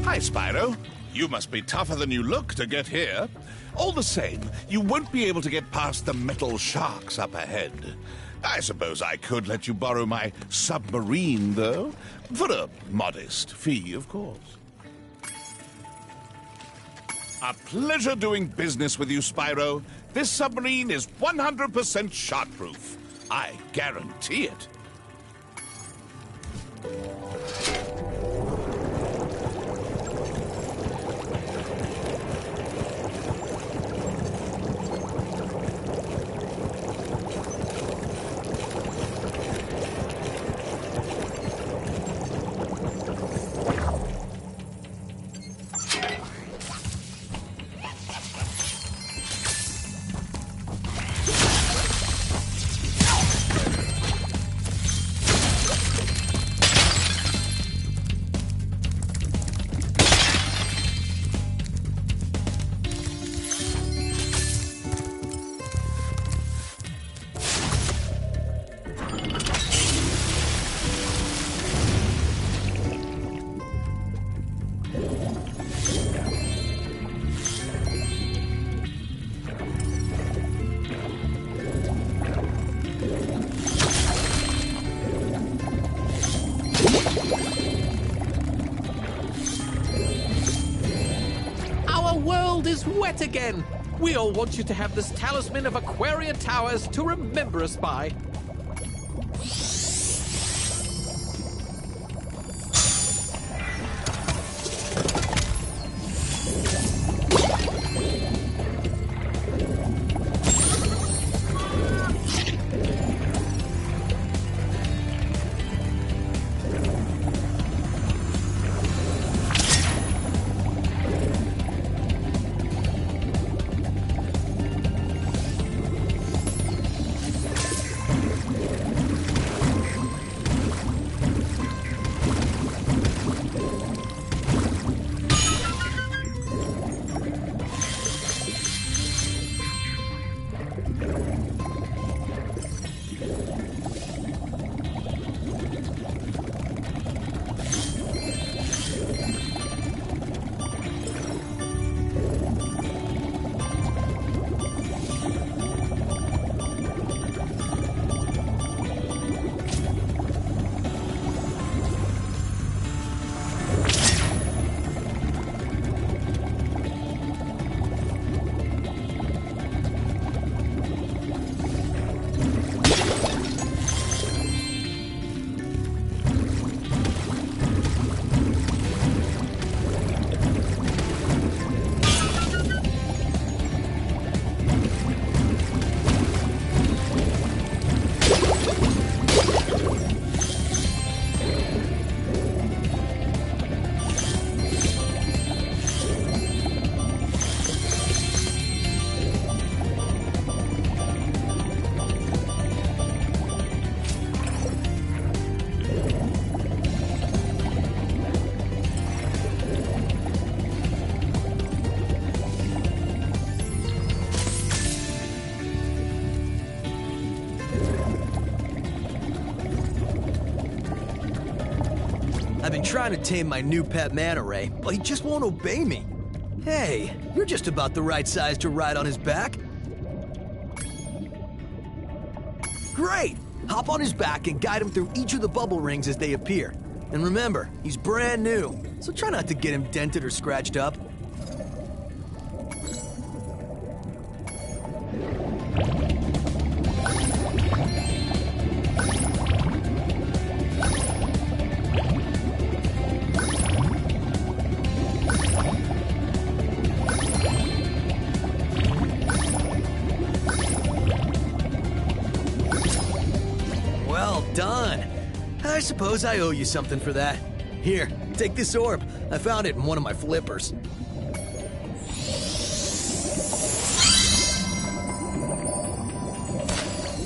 Hi, Spyro. You must be tougher than you look to get here. All the same, you won't be able to get past the metal sharks up ahead. I suppose I could let you borrow my submarine, though. For a modest fee, of course. A pleasure doing business with you, Spyro. This submarine is 100% shark-proof. I guarantee it. Is wet again. We all want you to have this talisman of Aquaria Towers to remember us by. been trying to tame my new pet manta ray, but he just won't obey me. Hey, you're just about the right size to ride on his back. Great! Hop on his back and guide him through each of the bubble rings as they appear. And remember, he's brand new, so try not to get him dented or scratched up. Well done. I suppose I owe you something for that. Here, take this orb. I found it in one of my flippers.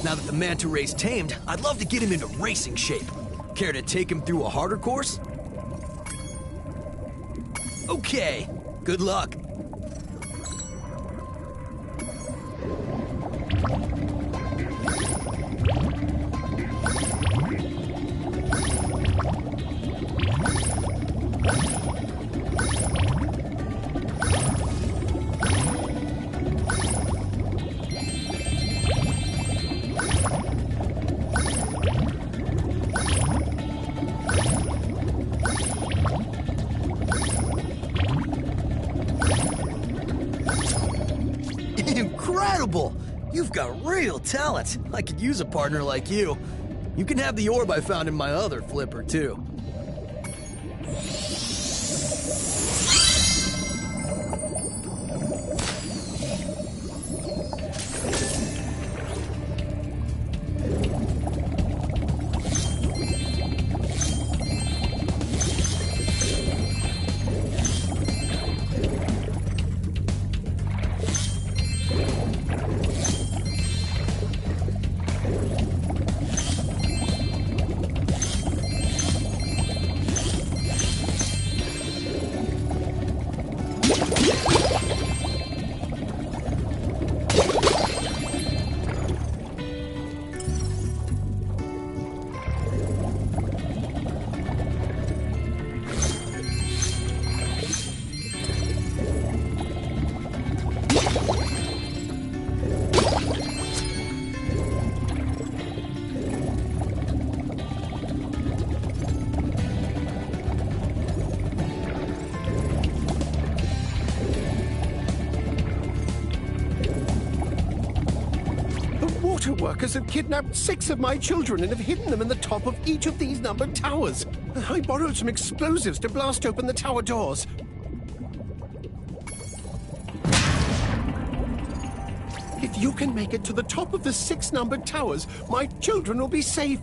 Now that the manta ray's tamed, I'd love to get him into racing shape. Care to take him through a harder course? Okay, good luck. Incredible! You've got real talent. I could use a partner like you. You can have the orb I found in my other flipper, too. Workers have kidnapped 6 of my children and have hidden them in the top of each of these numbered towers. I borrowed some explosives to blast open the tower doors. If you can make it to the top of the 6 numbered towers, my children will be safe.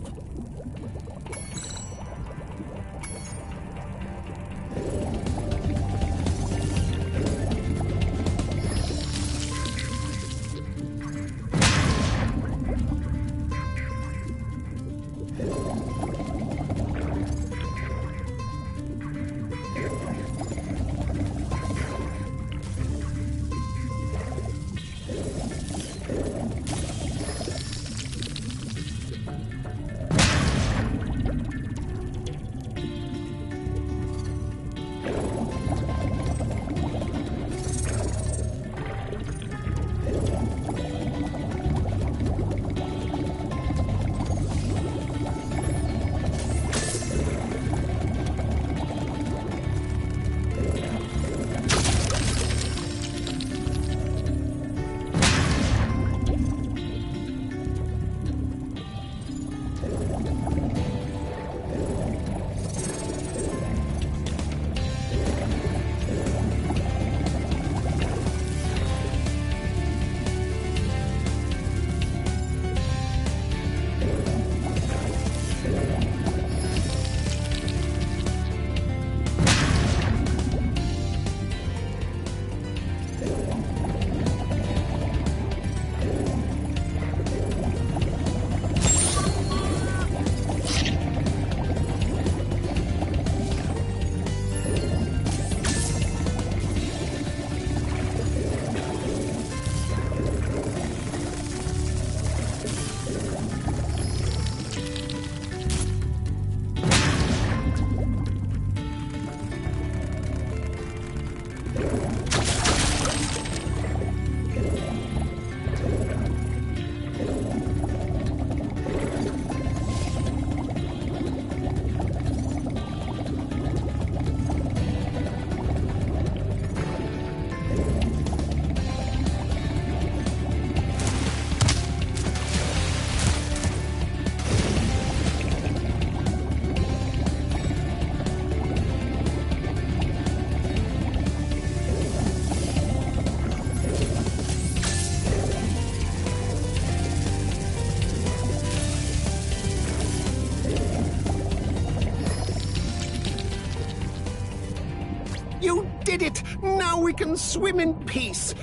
we can swim in peace.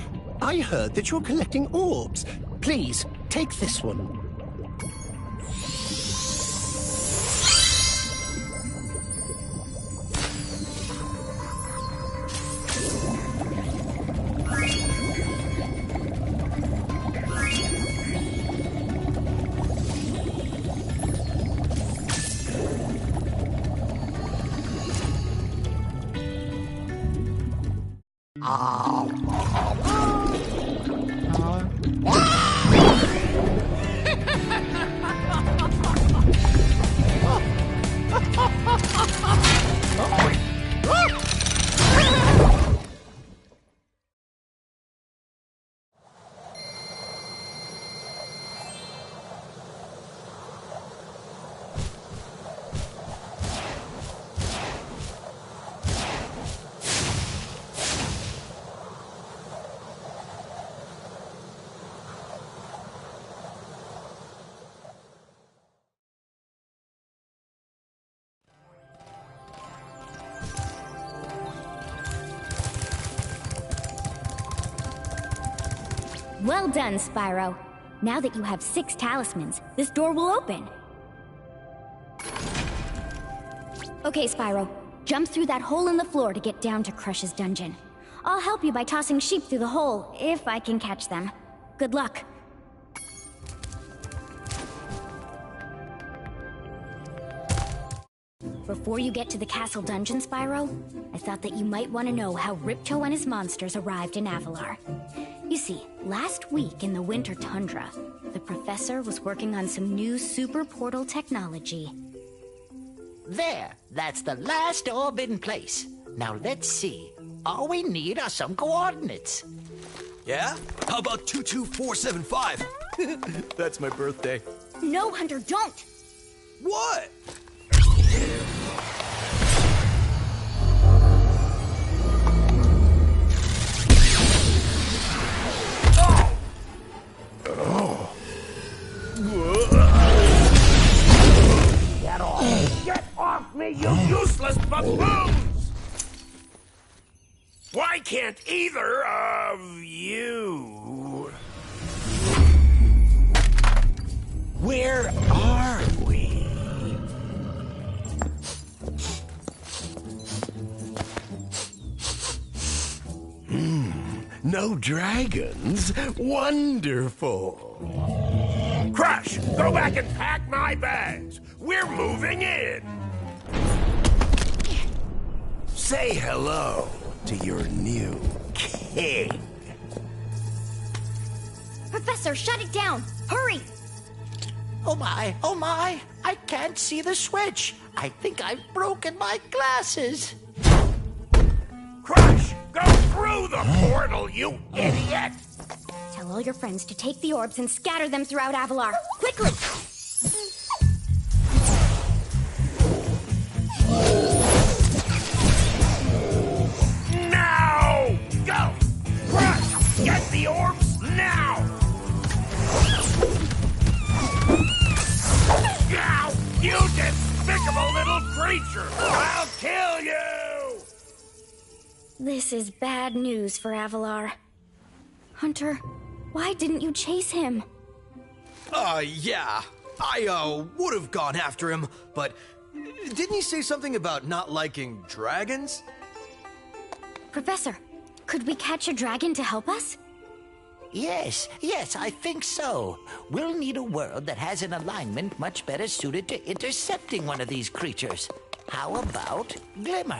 I heard that you're collecting orbs. Please, take this one. Well done, Spyro. Now that you have 6 talismans, this door will open. Okay, Spyro. Jump through that hole in the floor to get down to Crush's dungeon. I'll help you by tossing sheep through the hole, if I can catch them. Good luck. Before you get to the castle dungeon, Spyro, I thought that you might want to know how Ripto and his monsters arrived in Avalar. You see, last week in the winter tundra, the professor was working on some new super portal technology. There, that's the last orb in place. Now let's see. All we need are some coordinates. Yeah? How about 22475? That's my birthday. No, Hunter, don't! What? Get off me, you useless buffoons! Why can't either of you... Where are we? No dragons? Wonderful! Crush! Go back and pack my bags! We're moving in! Say hello to your new king. Professor, shut it down! Hurry! Oh my, I can't see the switch. I think I've broken my glasses. Crush! Go through the portal, you idiot! Tell all your friends to take the orbs and scatter them throughout Avalar. Quickly! Now! Go! Crush! Get the orbs now! Now! You despicable little creature! I'll kill you! This is bad news for Avalar. Hunter, why didn't you chase him? Yeah. I, would have gone after him, but didn't he say something about not liking dragons? Professor, could we catch a dragon to help us? Yes, I think so. We'll need a world that has an alignment much better suited to intercepting one of these creatures. How about Glimmer?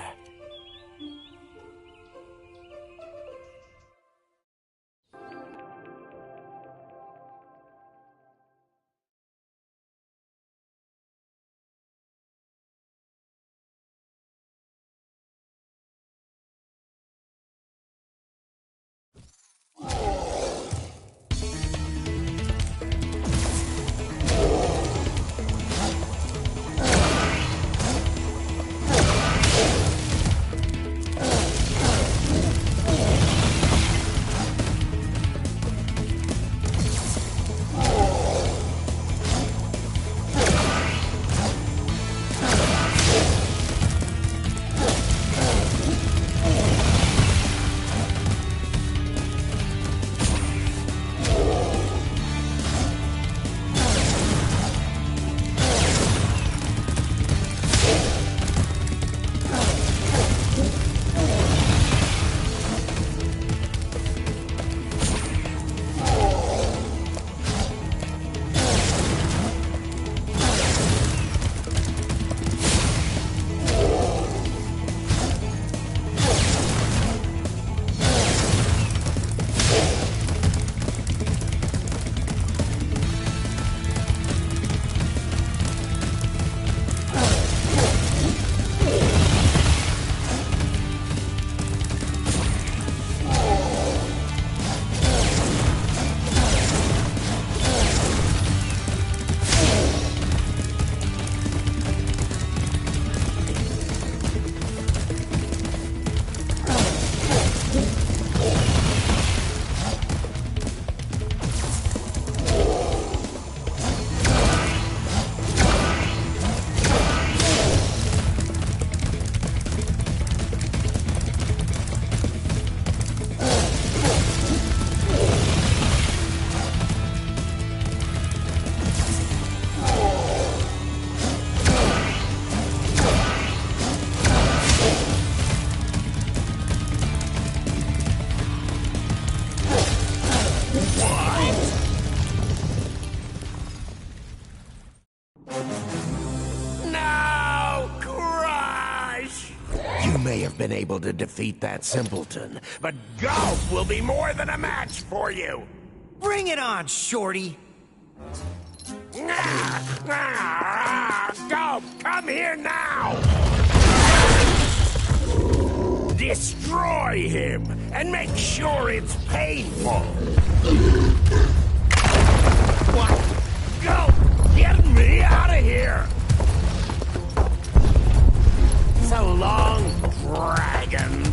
been able to defeat that simpleton, but golf will be more than a match for you. Bring it on, Shorty. Golf, come here now! Destroy him, and make sure it's painful. What? Golf, get me out of here! So long, dragon.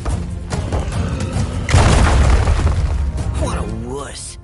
What a wuss.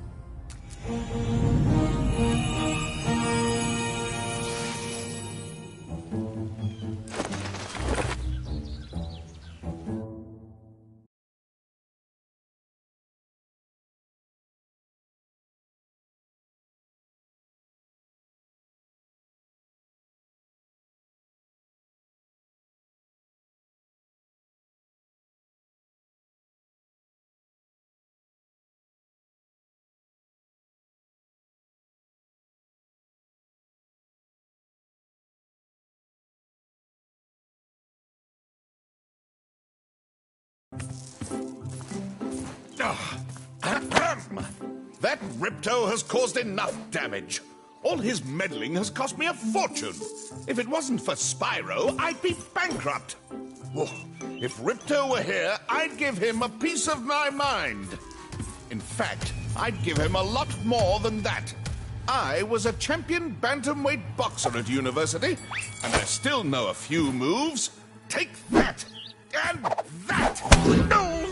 That Ripto has caused enough damage. All his meddling has cost me a fortune. If it wasn't for Spyro, I'd be bankrupt. Oh, if Ripto were here, I'd give him a piece of my mind. In fact, I'd give him a lot more than that. I was a champion bantamweight boxer at university, and I still know a few moves. Take that! And that! No!